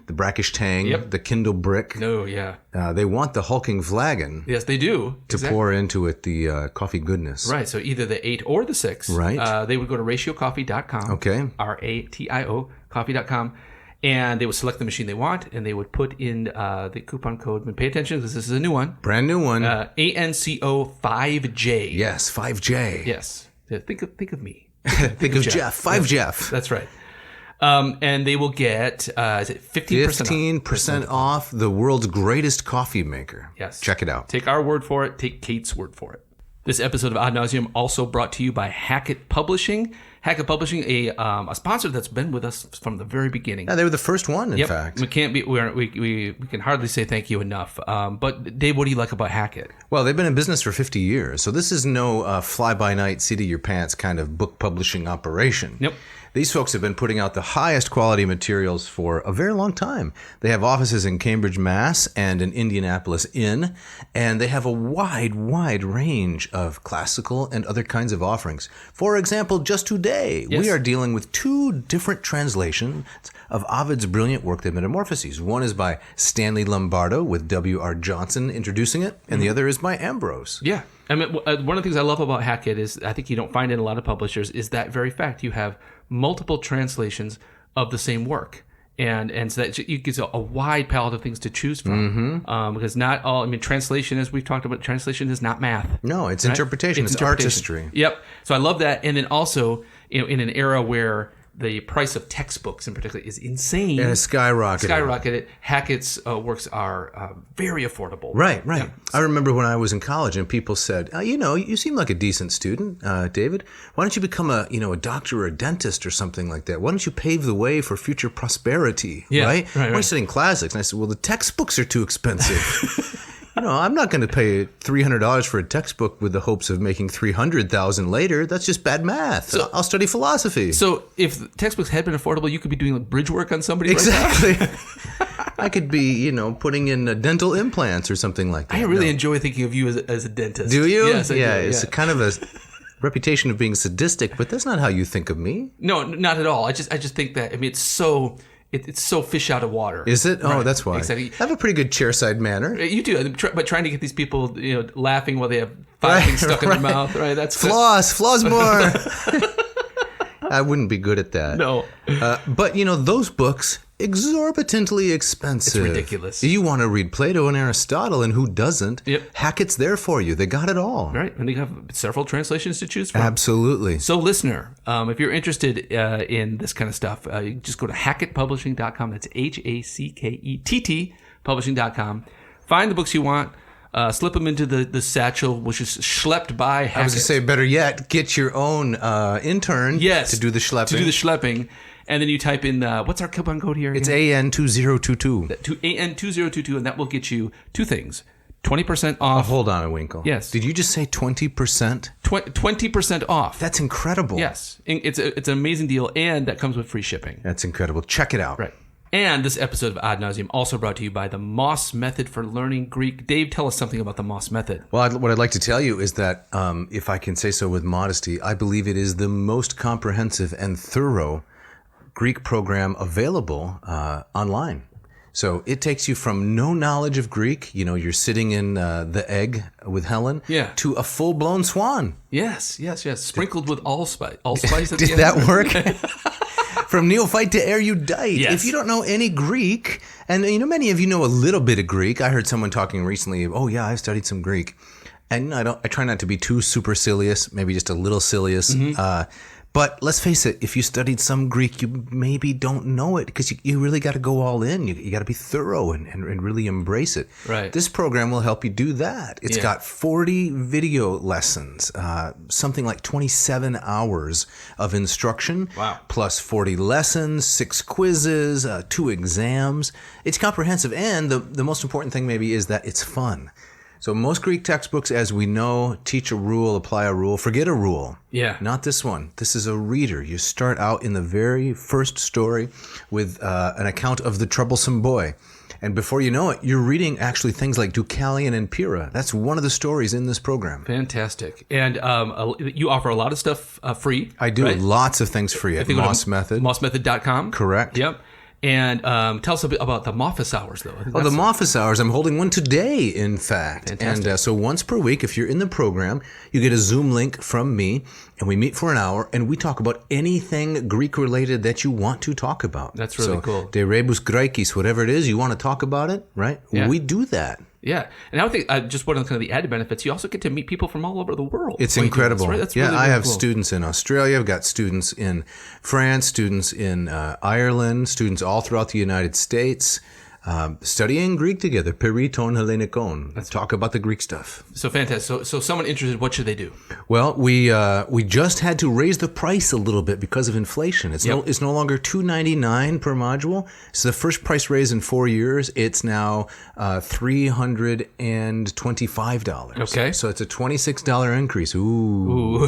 the brackish tang, the Kindle brick. No, yeah. They want the hulking flagon. Yes, they do. To pour into it the coffee goodness. Right. So either the 8 or the 6. Right. They would go to ratiocoffee.com. Okay. RATIO coffee.com. And they would select the machine they want, and they would put in the coupon code. And pay attention, because this is a new one. Brand new one. ANCO5J. Yes, 5J. Yes. Think of me. Think of Jeff. 5 Jeff. That's right. And they will get, is it 15%? 15% off the world's greatest coffee maker. Yes. Check it out. Take our word for it. Take Kate's word for it. This episode of Ad Navseam also brought to you by Hackett Publishing. Hackett Publishing, a sponsor that's been with us from the very beginning. Yeah, they were the first one, in fact. We can't be. We can hardly say thank you enough. But Dave, what do you like about Hackett? Well, they've been in business for 50 years, so this is no fly-by-night, seat-of-your-pants kind of book publishing operation. Nope. These folks have been putting out the highest quality materials for a very long time. They have offices in Cambridge, Mass. And in Indianapolis, and they have a wide range of classical and other kinds of offerings. For example, just today, we are dealing with 2 different translations of Ovid's brilliant work, The Metamorphoses. One is by Stanley Lombardo with W.R. Johnson introducing it, and the other is by Ambrose. Yeah. I mean, one of the things I love about Hackett is, I think you don't find it in a lot of publishers, is that very fact. You have multiple translations of the same work. And so that it gives a wide palette of things to choose from. Because not all, translation, as we've talked about, translation is not math. No, it's interpretation. It's artistry. Yep. So I love that. And then also, in an era where the price of textbooks in particular is insane. And it's skyrocketed. Hackett's works are very affordable. Right. Yeah. I remember when I was in college and people said, you seem like a decent student, David. Why don't you become a doctor or a dentist or something like that? Why don't you pave the way for future prosperity? Right. Why are you studying classics? And I said, well, the textbooks are too expensive. I'm not going to pay $300 for a textbook with the hopes of making $300,000 later. That's just bad math. So I'll study philosophy. So if textbooks had been affordable, you could be doing bridge work on somebody. Exactly. Right now. I could be, putting in dental implants or something like that. I really enjoy thinking of you as a dentist. Do you? Yes, I do. It's a kind of a reputation of being sadistic, but that's not how you think of me. No, not at all. I just think that it's so. It's so fish out of water. Is it? Oh, that's why. Exactly. I have a pretty good chairside manner. You do, but trying to get these people, laughing while they have 5 things stuck in their mouth, right? That's floss more. I wouldn't be good at that. No. But those books, exorbitantly expensive. It's ridiculous. You want to read Plato and Aristotle, and who doesn't? Yep. Hackett's there for you. They got it all. Right, and they have several translations to choose from. Absolutely. So, listener, if you're interested in this kind of stuff, you just go to hackettpublishing.com. That's HACKETT publishing.com. Find the books you want. slip them into the satchel, which is schlepped by Hackett. I was going to say, better yet, get your own intern to do the schlepping. And then you type in, what's our coupon code here again? It's AN2022. AN2022, and that will get you two things. 20% off. Hold on a winkle. Yes. Did you just say 20%? 20% off. That's incredible. Yes. It's an amazing deal, and that comes with free shipping. That's incredible. Check it out. Right. And this episode of Ad Navseam also brought to you by the Moss Method for Learning Greek. Dave, tell us something about the Moss Method. Well, what I'd like to tell you is that, if I can say so with modesty, I believe it is the most comprehensive and thorough Greek program available online. So it takes you from no knowledge of Greek, you're sitting in the egg with Helen, to a full-blown swan. Yes. Sprinkled with allspice. Allspice at the Did end. that work? From neophyte to erudite. Yes. If you don't know any Greek, and many of you know a little bit of Greek. I heard someone talking recently, I've studied some Greek. And I try not to be too supercilious, maybe just a little sillious. But let's face it, if you studied some Greek, you maybe don't know it because you really got to go all in. You got to be thorough and really embrace it. Right. This program will help you do that. It's got 40 video lessons, something like 27 hours of instruction, plus 40 lessons, 6 quizzes, 2 exams. It's comprehensive. And the most important thing maybe is that it's fun. So most Greek textbooks, as we know, teach a rule, apply a rule, forget a rule. Yeah. Not this one. This is a reader. You start out in the very first story with an account of the troublesome boy. And before you know it, you're reading actually things like Deucalion and Pyrrha. That's one of the stories in this program. Fantastic. And you offer a lot of stuff free. I do. Right? Lots of things free at Moss Method. Mossmethod.com. Correct. Yep. And tell us a bit about the Moffus Hours, though. The Moffus Hours. I'm holding one today, in fact. Fantastic. And so once per week, if you're in the program, you get a Zoom link from me, and we meet for an hour, and we talk about anything Greek-related that you want to talk about. That's really cool. De rebus Graecis, whatever it is, you want to talk about it, right? Yeah. We do that. Yeah. And I would think just one of the added benefits, you also get to meet people from all over the world. It's incredible. Right? That's really I have cool. students in Australia. I've got students in France, students in Ireland, students all throughout the United States. Studying Greek together, periton Hellenikon. Let's talk about the Greek stuff. So fantastic. So someone interested, what should they do? Well, we just had to raise the price a little bit because of inflation. It's no longer $299 per module. It's the first price raise in 4 years. It's now $325. Okay. So it's a $26 increase. Ooh.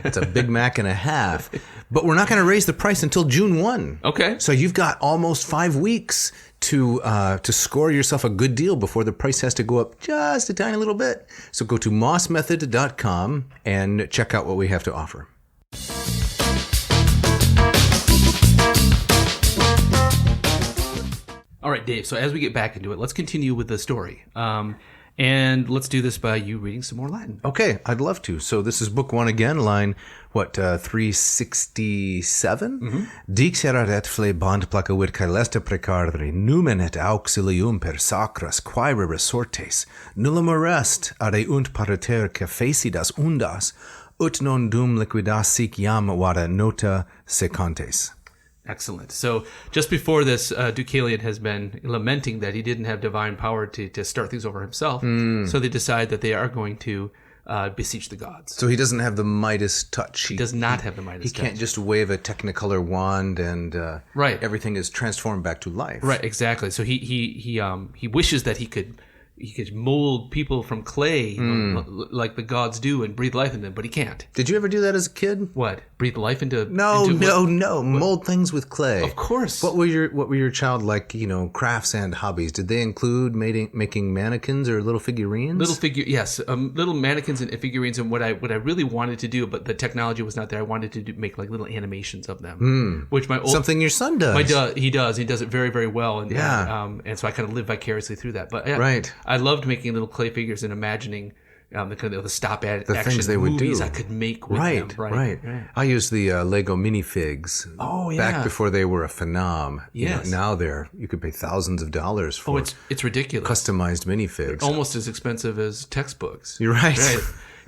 It's a Big Mac and a half. But we're not going to raise the price until June 1. Okay. So you've got almost 5 weeks to score yourself a good deal before the price has to go up just a tiny little bit. So go to mossmethod.com and check out what we have to offer. All right, Dave. So as we get back into it, let's continue with the story. And let's do this by you reading some more Latin. Okay, I'd love to. So this is book 1 again, line, 367? Dix erat et flebant placavit caelesta precardri, numen et auxilium per sacras quaere resortes, nullum arrest adeunt pariter cafesidas undas, ut non dum liquidas sic iam vada nota secantes. Excellent. So just before this, Deucalion has been lamenting that he didn't have divine power to start things over himself. So they decide that they are going to beseech the gods. So he doesn't have the Midas touch. He does not have the Midas touch. He can't just wave a Technicolor wand and everything is transformed back to life. Right, exactly. So he wishes that he could mold people from clay like the gods do and breathe life into them, but he can't. Did you ever do that as a kid? What? Breathe life into No. Mold things with clay. Of course. What were your childlike, crafts and hobbies? Did they include making mannequins or little figurines? Yes, little mannequins and figurines. And what I really wanted to do, but the technology was not there. I wanted to make like little animations of them, which something your son does. He does it very, very well. And and so I kind of live vicariously through that. But right. I loved making little clay figures and imagining the stop action things they would do. I could make with them. Right. I used the Lego minifigs. Oh yeah. Back before they were a phenom. Yes. Now you could pay thousands of dollars for. It's ridiculous. Customized minifigs. Almost as expensive as textbooks. You're right.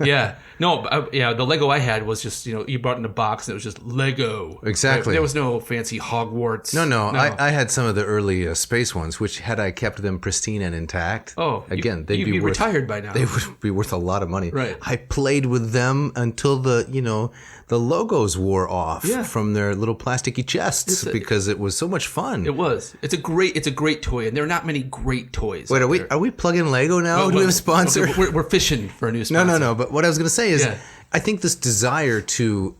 Yeah. No, the Lego I had was just, you brought it in a box and it was just Lego. Exactly. Right? There was no fancy Hogwarts. No. I had some of the early space ones, which had I kept them pristine and intact, again, they'd be worth, retired by now. They would be worth a lot of money. Right. I played with them until the logos wore off from their little plasticky chests because it was so much fun. It was. It's a great toy, and there are not many great toys. Wait, are we plugging Lego now? Do we have a sponsor? Okay, we're fishing for a new sponsor. No. But what I was going to say is, I think this desire to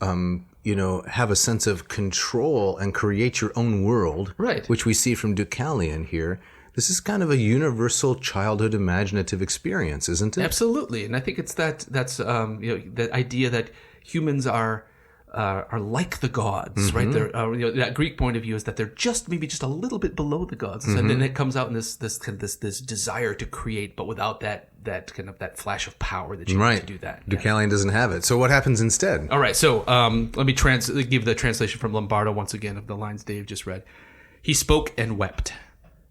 have a sense of control and create your own world, right, which we see from Deucalion here. This is kind of a universal childhood imaginative experience, isn't it? Absolutely, and I think it's that's the idea that humans are like the gods, right? They're that Greek point of view is that they're maybe just a little bit below the gods, and then it comes out in this desire to create, but without that kind of that flash of power that you need to do that. Deucalion doesn't have it. So what happens instead? All right, so let me give the translation from Lombardo once again of the lines Dave just read. He spoke and wept.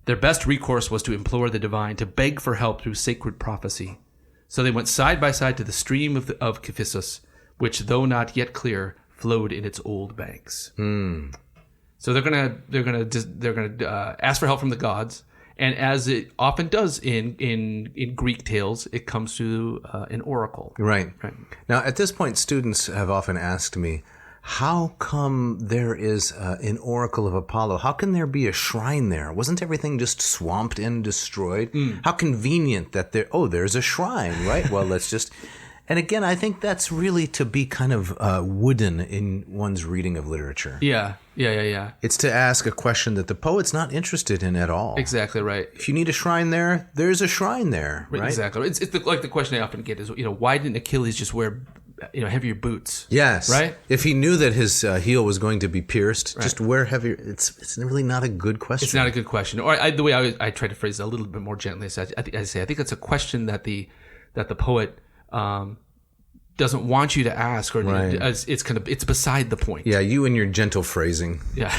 Their best recourse was to implore the divine, to beg for help through sacred prophecy. So they went side by side to the stream of Cephissus, which, though not yet clear, flowed in its old banks. So they're gonna ask for help from the gods, and as it often does in Greek tales, it comes to an oracle. Right. Now, at this point, students have often asked me, how come there is an oracle of Apollo? How can there be a shrine there? Wasn't everything just swamped and destroyed? How convenient that there's a shrine, right? Well, let's just... And again, I think that's really to be kind of wooden in one's reading of literature. Yeah. It's to ask a question that the poet's not interested in at all. Exactly right. If you need a shrine there, there's a shrine there, right? Exactly. It's like the question I often get is, why didn't Achilles just wear heavier boots? Yes. Right? If he knew that his heel was going to be pierced, just wear heavier. It's really not a good question. It's not a good question. Or the way I try to phrase it a little bit more gently is I think it's a question that the poet doesn't want you to ask, or it's beside the point. Yeah, you and your gentle phrasing. Yeah.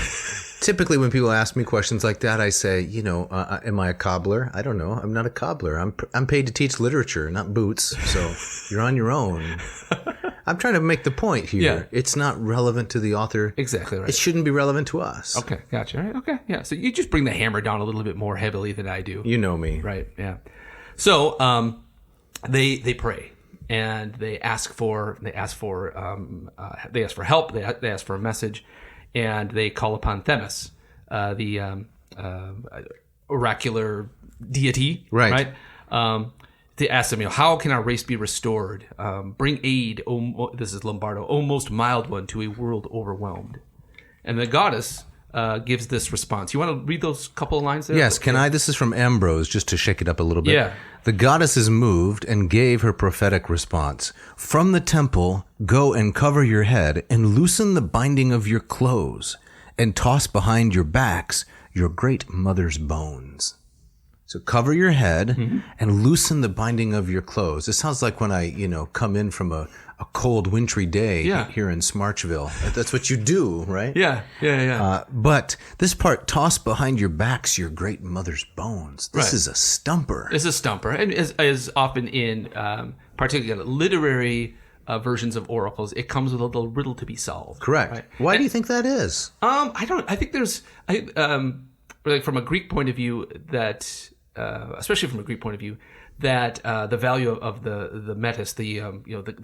Typically, when people ask me questions like that, I say, am I a cobbler? I don't know. I'm not a cobbler. I'm paid to teach literature, not boots. So you're on your own. I'm trying to make the point here. Yeah. It's not relevant to the author. Exactly right. It shouldn't be relevant to us. Okay, gotcha. All right, okay, yeah. So you just bring the hammer down a little bit more heavily than I do. You know me. Right, yeah. So they pray. And they ask for help. They ask for a message, and they call upon Themis, the oracular deity. Right. They ask them, how can our race be restored? Bring aid, this is Lombardo, O most mild one, to a world overwhelmed. And the goddess gives this response. You want to read those couple of lines there? Yes, can I? This is from Ambrose, just to shake it up a little bit. Yeah. The goddess is moved and gave her prophetic response. From the temple, go and cover your head and loosen the binding of your clothes and toss behind your backs your great mother's bones. So cover your head and loosen the binding of your clothes. It sounds like when I, come in from a cold, wintry day here in Smarchville. That's what you do, right? Yeah. But this part, toss behind your backs your great mother's bones. This is a stumper. It's a stumper. And as often in particularly literary versions of oracles, it comes with a little riddle to be solved. Correct. Right? Why do you think that is? I think there's... from a Greek point of view, that... especially from a Greek point of view, that the value of the metis, the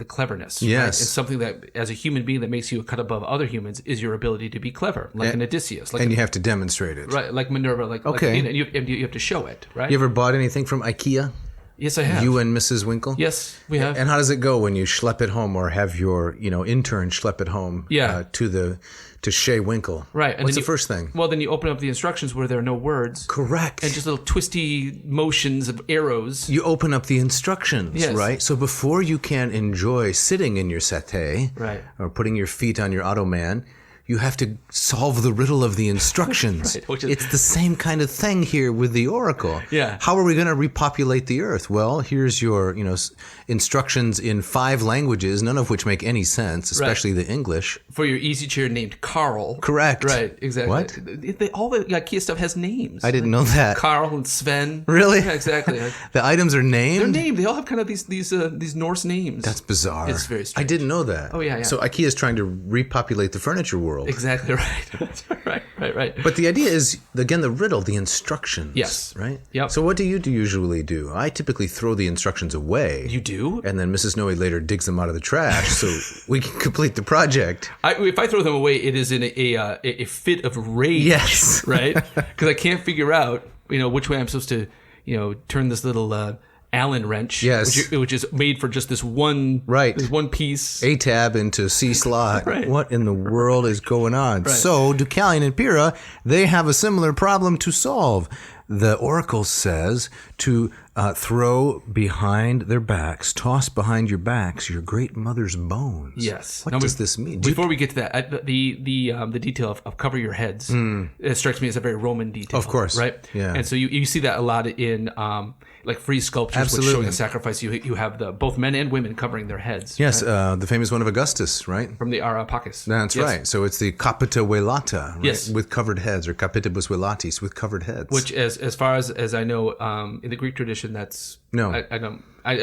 cleverness, yes, right? It's something that, as a human being, that makes you a cut above other humans is your ability to be clever, like an Odysseus, and you have to demonstrate it, right? Like Minerva, and you have to show it, right? You ever bought anything from IKEA? Yes, I have. You and Mrs. Winkle? Yes, we have. And how does it go when you schlep it home, or have your intern schlep it home? To Shea Winkle. Right. And what's the first thing? Well, then you open up the instructions where there are no words. Correct. And just little twisty motions of arrows. You open up the instructions, right? So before you can enjoy sitting in your settee, right, or putting your feet on your ottoman, you have to solve the riddle of the instructions. Right, it's the same kind of thing here with the oracle. Yeah. How are we going to repopulate the earth? Well, here's your, instructions in 5 languages, none of which make any sense, especially the English. For your easy chair named Carl. Correct. Right, exactly. What? All the IKEA stuff has names. I didn't know that. Carl and Sven. Really? Yeah, exactly. The items are named? They're named. They all have kind of these Norse names. That's bizarre. It's very strange. I didn't know that. Oh, yeah. So IKEA is trying to repopulate the furniture world. Exactly right. right. But the idea is, again, the riddle, the instructions. Yes. Right? Yep. So what do you usually do? I typically throw the instructions away. You do? And then Mrs. Noe later digs them out of the trash so we can complete the project. If I throw them away, it is in a fit of rage. Yes. Right? Because I can't figure out, which way I'm supposed to, turn this little Allen wrench. Yes. Which is made for just this one. Right. This one piece. A tab into C slot. Right. What in the world is going on? Right. So Deucalion and Pyrrha, they have a similar problem to solve. The oracle says to throw behind their backs, toss behind your backs, your great mother's bones. Yes. What does this mean? Before we get to that, the detail of cover your heads it strikes me as a very Roman detail. Of course. Right? Yeah. And so you see that a lot in like frieze sculptures which showing a sacrifice. You have both men and women covering their heads. Yes, right? the famous one of Augustus, right? From the Arapakis. That's yes. right. So it's the capita velata, right? Yes. With covered heads, or capitibus velatis, with covered heads. Which, as far as I know, in the Greek tradition, that's no. I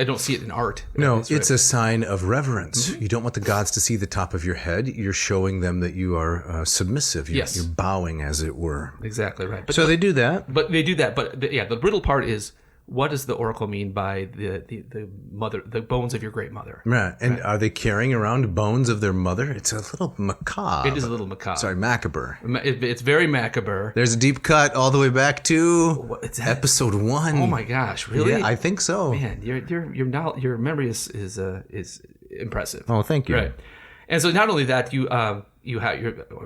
don't see it in art. No, it's a sign of reverence. Mm-hmm. You don't want the gods to see the top of your head. You're showing them that you are submissive. You're bowing, as it were. Exactly right. So they do that. But they do that. But the riddle part is, what does the oracle mean by the mother, the bones of your great mother? Right. And are they carrying around bones of their mother? It's a little macabre. It is a little macabre. Sorry, macabre. It's very macabre. There's a deep cut all the way back to episode 1. Oh my gosh, really? Yeah, I think so. Man, your memory is impressive. Oh, thank you. Right. And so not only that, you're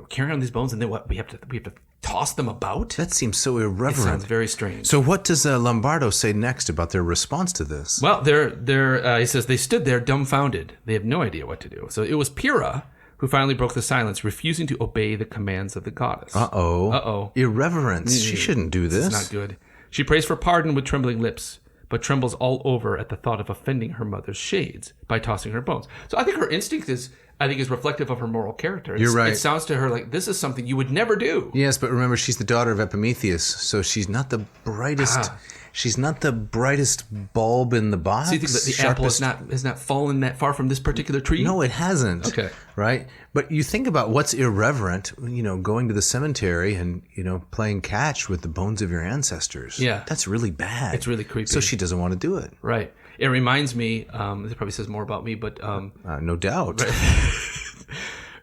carrying on these bones, and then what? We have to toss them about? That seems so irreverent. It sounds very strange. So what does Lombardo say next about their response to this? Well, he says they stood there dumbfounded. They have no idea what to do. So it was Pyrrha who finally broke the silence, refusing to obey the commands of the goddess. Uh-oh. Irreverence. She shouldn't do this. It's not good. She prays for pardon with trembling lips, but trembles all over at the thought of offending her mother's shades by tossing her bones. So I think her instinct is reflective of her moral character. You're right. It sounds to her like this is something you would never do. Yes, but remember, she's the daughter of Epimetheus, so she's not the brightest. She's not the brightest bulb in the box. So you think that the apple has not fallen that far from this particular tree? No, it hasn't. Okay. Right? But you think about what's irreverent, going to the cemetery and, playing catch with the bones of your ancestors. Yeah. That's really bad. It's really creepy. So she doesn't want to do it. Right. It reminds me, this probably says more about me, but... no doubt.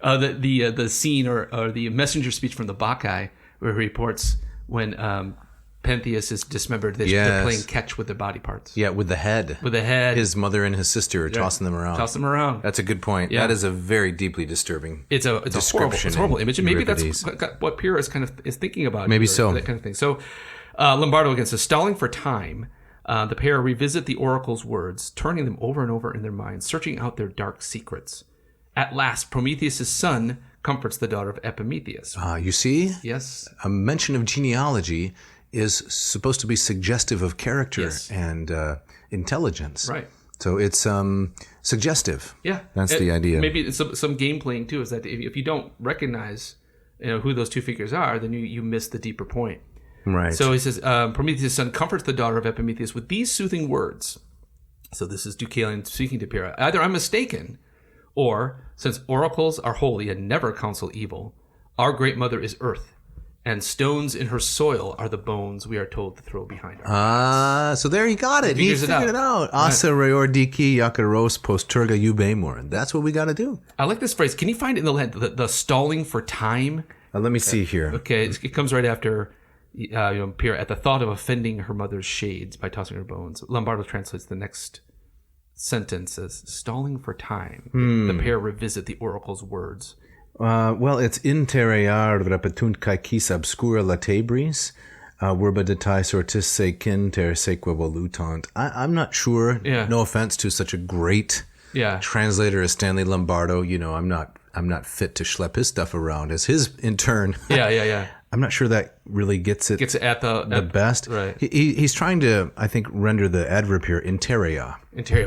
Right. The scene or the messenger speech from the Bacchae where he reports when... Pentheus is dismembered. They're playing catch with their body parts. Yeah, with the head. With the head. His mother and his sister are tossing them around. Toss them around. That's a good point. Yeah. That is a very deeply disturbing It's a horrible image. And maybe that's what Pyrrha is thinking about. Maybe here, so. That kind of thing. So Lombardo again says, stalling for time, the pair revisit the oracle's words, turning them over and over in their minds, searching out their dark secrets. At last, Prometheus' son comforts the daughter of Epimetheus. You see? Yes. A mention of genealogy is supposed to be suggestive of character and intelligence. Right. So it's suggestive. Yeah. That's the idea. Maybe it's some game playing too, is that if you don't recognize who those two figures are, then you miss the deeper point. Right. So he says, Prometheus' son comforts the daughter of Epimetheus with these soothing words. So this is Deucalion speaking to Pyrrha. Either I'm mistaken, or since oracles are holy and never counsel evil, our great mother is earth, and stones in her soil are the bones we are told to throw behind her. So there you got it. He figured it out. Asa reor diki yakaros post turga eubemor. And that's what we got to do. I like this phrase. Can you find it in the land, the stalling for time? Let me see here. Okay, it comes right after Pyrrha, at the thought of offending her mother's shades by tossing her bones. Lombardo translates the next sentence as stalling for time. The pair revisit the oracle's words. Well, it's interear repetunt cae quis obscura latebris, verba detae sortis secin ter sequa volutant. I'm not sure. Yeah. No offense to such a great translator as Stanley Lombardo. I'm not I'm not fit to schlep his stuff around as his in turn. Yeah. I'm not sure that really gets it at the best. Right. He's trying to, I think, render the adverb here interia.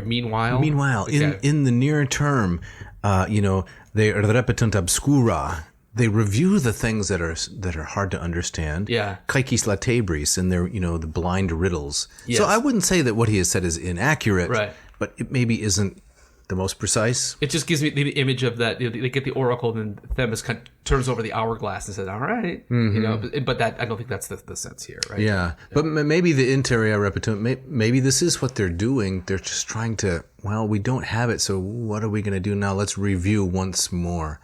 Meanwhile, okay. in the near term, they repetunt obscura. They review the things that are hard to understand. Yeah. Caecis latebris, and they're the blind riddles. Yes. So I wouldn't say that what he has said is inaccurate. Right. But it maybe isn't the most precise. It just gives me the image of that. They get the oracle, and then Themis kind of turns over the hourglass and says, "All right," But that I don't think that's the sense here, right? Yeah. But maybe the interia repetunt. Maybe this is what they're doing. They're just trying to. Well, we don't have it, so what are we going to do now? Let's review once more.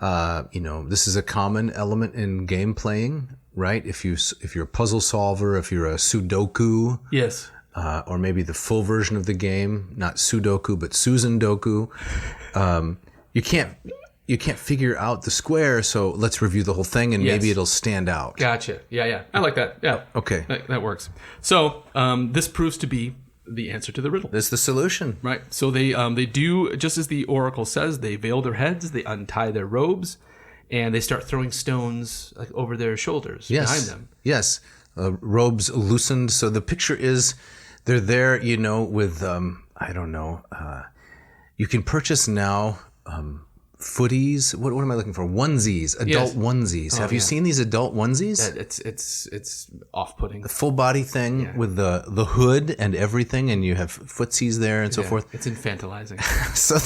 This is a common element in game playing, right? If you're a puzzle solver, if you're a Sudoku, yes. Or maybe the full version of the game, not Sudoku, but Susandoku. You can't figure out the square, so let's review the whole thing, and maybe it'll stand out. Gotcha. Yeah. I like that. Yeah. Okay. That works. So this proves to be the answer to the riddle. That's the solution. Right. So they do, just as the oracle says, they veil their heads, they untie their robes, and they start throwing stones over their shoulders behind them. Yes. Robes loosened. So the picture is they're there, with, I don't know, you can purchase now footies. What am I looking for? Onesies, adult onesies. Have you seen these adult onesies? It's off-putting. The full body thing with the hood and everything, and you have footsies there and so forth. It's infantilizing. So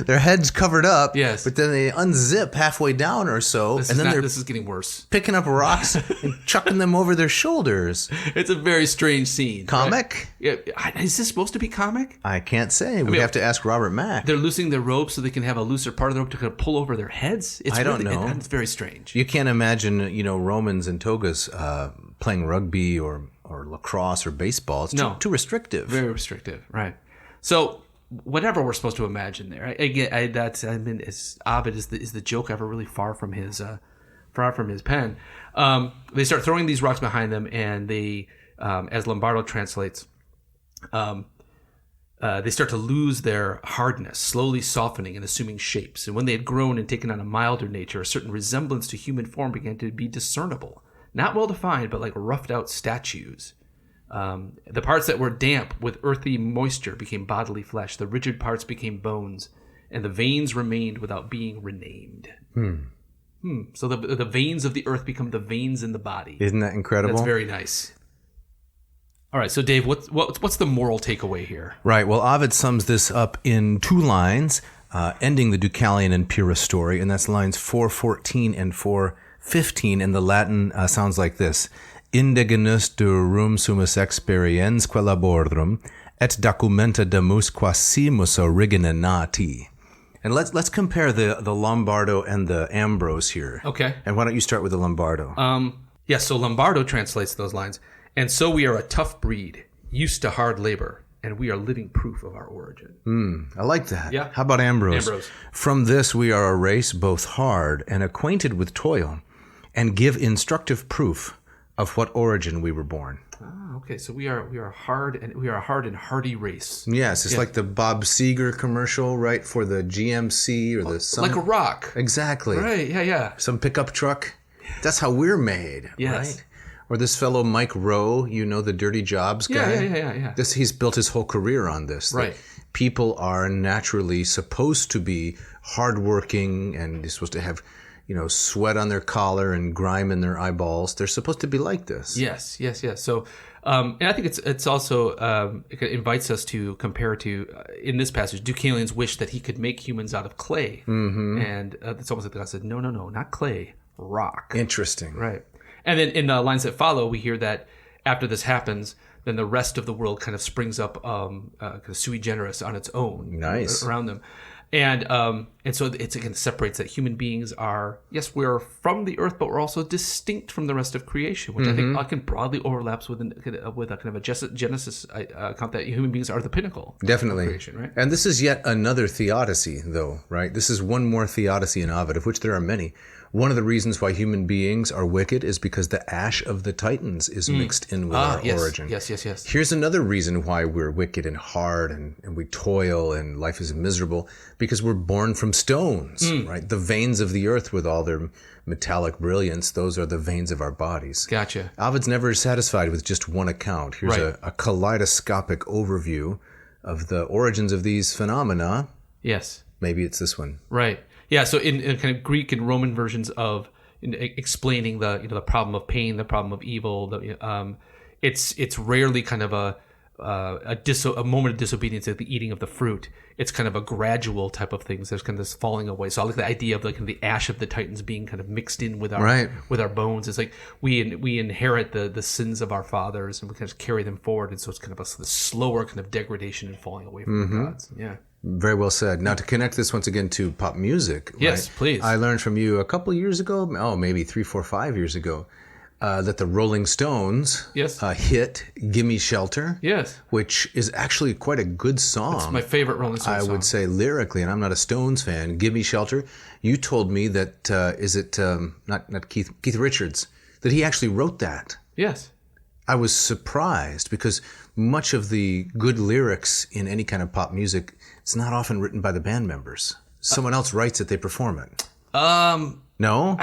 their heads covered up. Yes. But then they unzip halfway down or so, this is getting worse. Picking up rocks and chucking them over their shoulders. It's a very strange scene. Comic? Right? Yeah. Is this supposed to be comic? I can't say. We'd have to ask Robert Mack. They're loosening their robes so they can have a looser part of the rope to kind of pull over their heads. I don't know. It's very strange. You can't imagine, Romans in togas playing rugby or lacrosse or baseball. It's too restrictive. Very restrictive, right? So whatever we're supposed to imagine there, Ovid is the joke ever really far from his pen. They start throwing these rocks behind them, and they, as Lombardo translates, they start to lose their hardness, slowly softening and assuming shapes. And when they had grown and taken on a milder nature, a certain resemblance to human form began to be discernible. Not well defined, but like roughed out statues. The parts that were damp with earthy moisture became bodily flesh. The rigid parts became bones, and the veins remained without being renamed. So the veins of the earth become the veins in the body. Isn't that incredible? That's very nice. All right, so Dave, what's the moral takeaway here? Right, well, Ovid sums this up in 2 lines, ending the Deucalion and Pyrrha story, and that's lines 4:14 and 4:15, and the Latin sounds like this: Indigenus durum sumus experiensque laborum, et documenta demus quasimus origine nati. And let's compare the Lombardo and the Ambrose here. Okay. And why don't you start with the Lombardo? So Lombardo translates those lines. And so we are a tough breed, used to hard labor, and we are living proof of our origin. I like that. Yeah. How about Ambrose? Ambrose. From this we are a race both hard and acquainted with toil, and give instructive proof of what origin we were born. Okay, so we are hard, and we are a hard and hardy race. Yes, it's like the Bob Seger commercial, right, for the GMC or the like a rock. Exactly. Right. Yeah. Some pickup truck. That's how we're made. Yes. Right? Or this fellow Mike Rowe, the Dirty Jobs guy. Yeah. He's built his whole career on this. Right. People are naturally supposed to be hardworking, and they're supposed to have, sweat on their collar and grime in their eyeballs. They're supposed to be like this. Yes. So, and I think it's also it invites us to compare to in this passage Deucalion's wish that he could make humans out of clay, and it's almost like God said, no, not clay, rock. Interesting. Right. And then in the lines that follow, we hear that after this happens, then the rest of the world kind of springs up kind of sui generis on its own. Nice. Around them. And so it again separates that human beings are, yes, we're from the earth, but we're also distinct from the rest of creation, which I think broadly overlaps with a kind of a Genesis account that human beings are the pinnacle. Definitely. Of creation, right? And this is yet another theodicy, though, right? This is one more theodicy in Ovid, of which there are many. One of the reasons why human beings are wicked is because the ash of the Titans is mixed in with our origin. Yes. Here's another reason why we're wicked and hard and we toil and life is miserable, because we're born from from stones, right? The veins of the earth with all their metallic brilliance, those are the veins of our bodies. Gotcha. Ovid's never satisfied with just one account. Here's a kaleidoscopic overview of the origins of these phenomena. Yes. Maybe it's this one. Right. Yeah, so in kind of Greek and Roman versions of explaining the problem of pain, the problem of evil, it's rarely kind of a moment of disobedience at the eating of the fruit. It's kind of a gradual type of things. There's kind of this falling away. So I like the idea of the ash of the Titans being kind of mixed in with our bones. It's like we inherit the sins of our fathers and we kind of carry them forward. And so it's kind of a slower kind of degradation and falling away from the gods. Yeah. Very well said. Now, to connect this once again to pop music. Yes, please. I learned from you a couple of years ago, maybe 3, 4, 5 years ago, that the Rolling Stones hit Gimme Shelter. Yes. Which is actually quite a good song. It's my favorite Rolling Stones song. I would say lyrically, and I'm not a Stones fan. Gimme Shelter. You told me that, not Keith Richards, that he actually wrote that. Yes. I was surprised because much of the good lyrics in any kind of pop music, it's not often written by the band members. Someone else writes it, they perform it. No?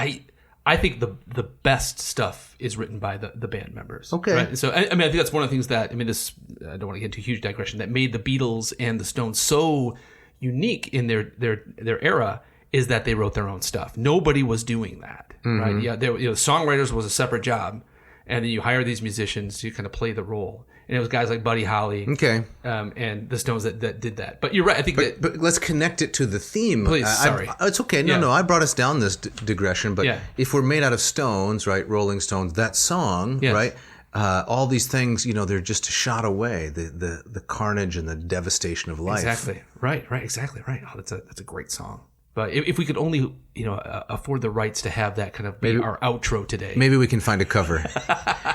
I think the best stuff is written by the band members. Okay. Right? So I think that's one of the things that, this, I don't want to get into a huge digression, that made the Beatles and the Stones so unique in their era is that they wrote their own stuff. Nobody was doing that, right? Yeah, songwriters was a separate job, and then you hire these musicians to kind of play the role. And it was guys like Buddy Holly, and the Stones that did that. But you're right. I think but let's connect it to the theme. Please, sorry. It's okay. No. I brought us down this digression. But if we're made out of stones, right? Rolling Stones. That song, right? All these things, they're just a shot away. The carnage and the devastation of life. Exactly. Right. Exactly. Right. Oh, that's a great song. But if we could only, afford the rights to have that kind of be our outro today. Maybe we can find a cover.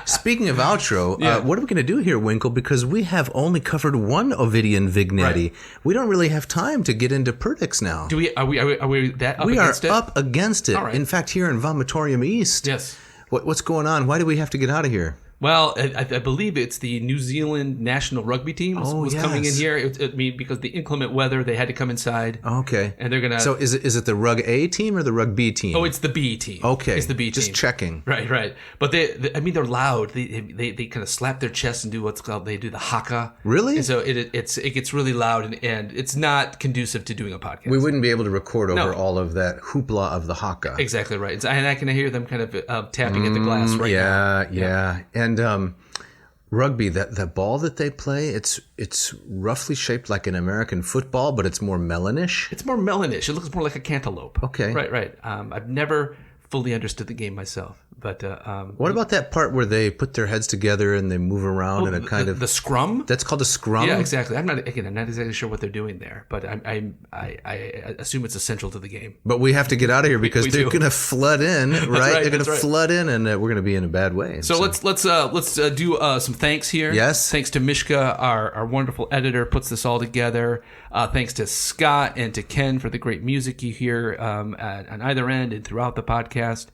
Speaking of outro, what are we going to do here, Winkle? Because we have only covered one Ovidian vignette. Right. We don't really have time to get into Perdix now. Do we? Are we that up we against it? We are up against it. Right. In fact, here in Vomitorium East. Yes. What's going on? Why do we have to get out of here? Well, I believe it's the New Zealand national rugby team was coming in here. Because the inclement weather, they had to come inside. Okay. And they're going to... So is it the Rug A team or the Rug B team? Oh, it's the B team. Okay. It's the B team. Just checking. Right. But they're loud. They kind of slap their chest and do what's called, they do the haka. Really? And so it gets really loud and it's not conducive to doing a podcast. We wouldn't be able to record over all of that hoopla of the haka. Exactly right. And I can hear them kind of tapping at the glass right now. Yeah. And rugby, that ball that they play, it's roughly shaped like an American football, but it's more melonish. It's more melonish. It looks more like a cantaloupe. Okay. Right. I've never fully understood the game myself. But what about that part where they put their heads together and they move around in a kind of the scrum? That's called a scrum. Yeah, exactly. I'm not exactly sure what they're doing there, but I assume it's essential to the game. But we have to get out of here because they're going to flood in, right? They're going to flood in, and we're going to be in a bad way. So let's do some thanks here. Yes. Thanks to Mishka, our wonderful editor, puts this all together. Thanks to Scott and to Ken for the great music you hear on either end and throughout the podcast.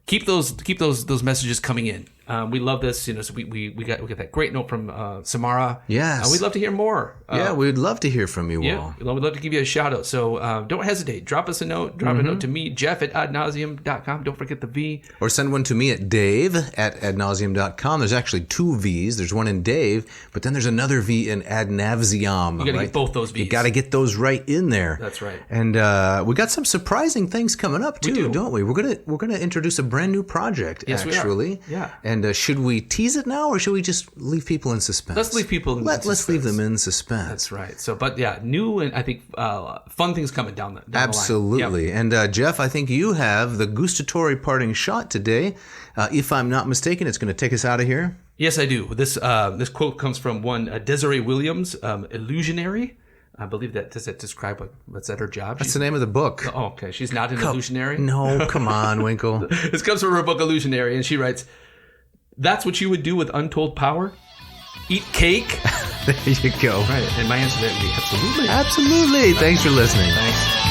Keep those messages coming in. We love this. So we got that great note from Samara. Yes. We'd love to hear more. We'd love to hear from you all. We'd love to give you a shout out. So don't hesitate. Drop us a note. Drop a note to me, Jeff at adnauseam.com. Don't forget the V. Or send one to me at Dave at adnauseam.com. There's actually 2 V's. There's one in Dave, but then there's another V in Ad Navseam. You got to get both those V's. You got to get those right in there. That's right. And we got some surprising things coming up too, don't we? We're gonna introduce a brand new project. Yes, actually. We are. Yeah. And should we tease it now, or should we just leave people in suspense? Let's leave people in suspense. Let's leave them in suspense. That's right. So, but yeah, new and I think fun things coming down the line. Absolutely. Yep. And Jeff, I think you have the gustatory parting shot today. If I'm not mistaken, it's going to take us out of here. Yes, I do. This quote comes from one Desiree Williams, illusionary. I believe does that describe what's at her job? That's the name of the book. Oh, okay. She's not an illusionary? No, come on, Winkle. This comes from her book, Illusionary, and she writes, "That's what you would do with untold power? Eat cake?" There you go. Right. And my answer to that would be absolutely. Absolutely. Thanks for listening. Thanks.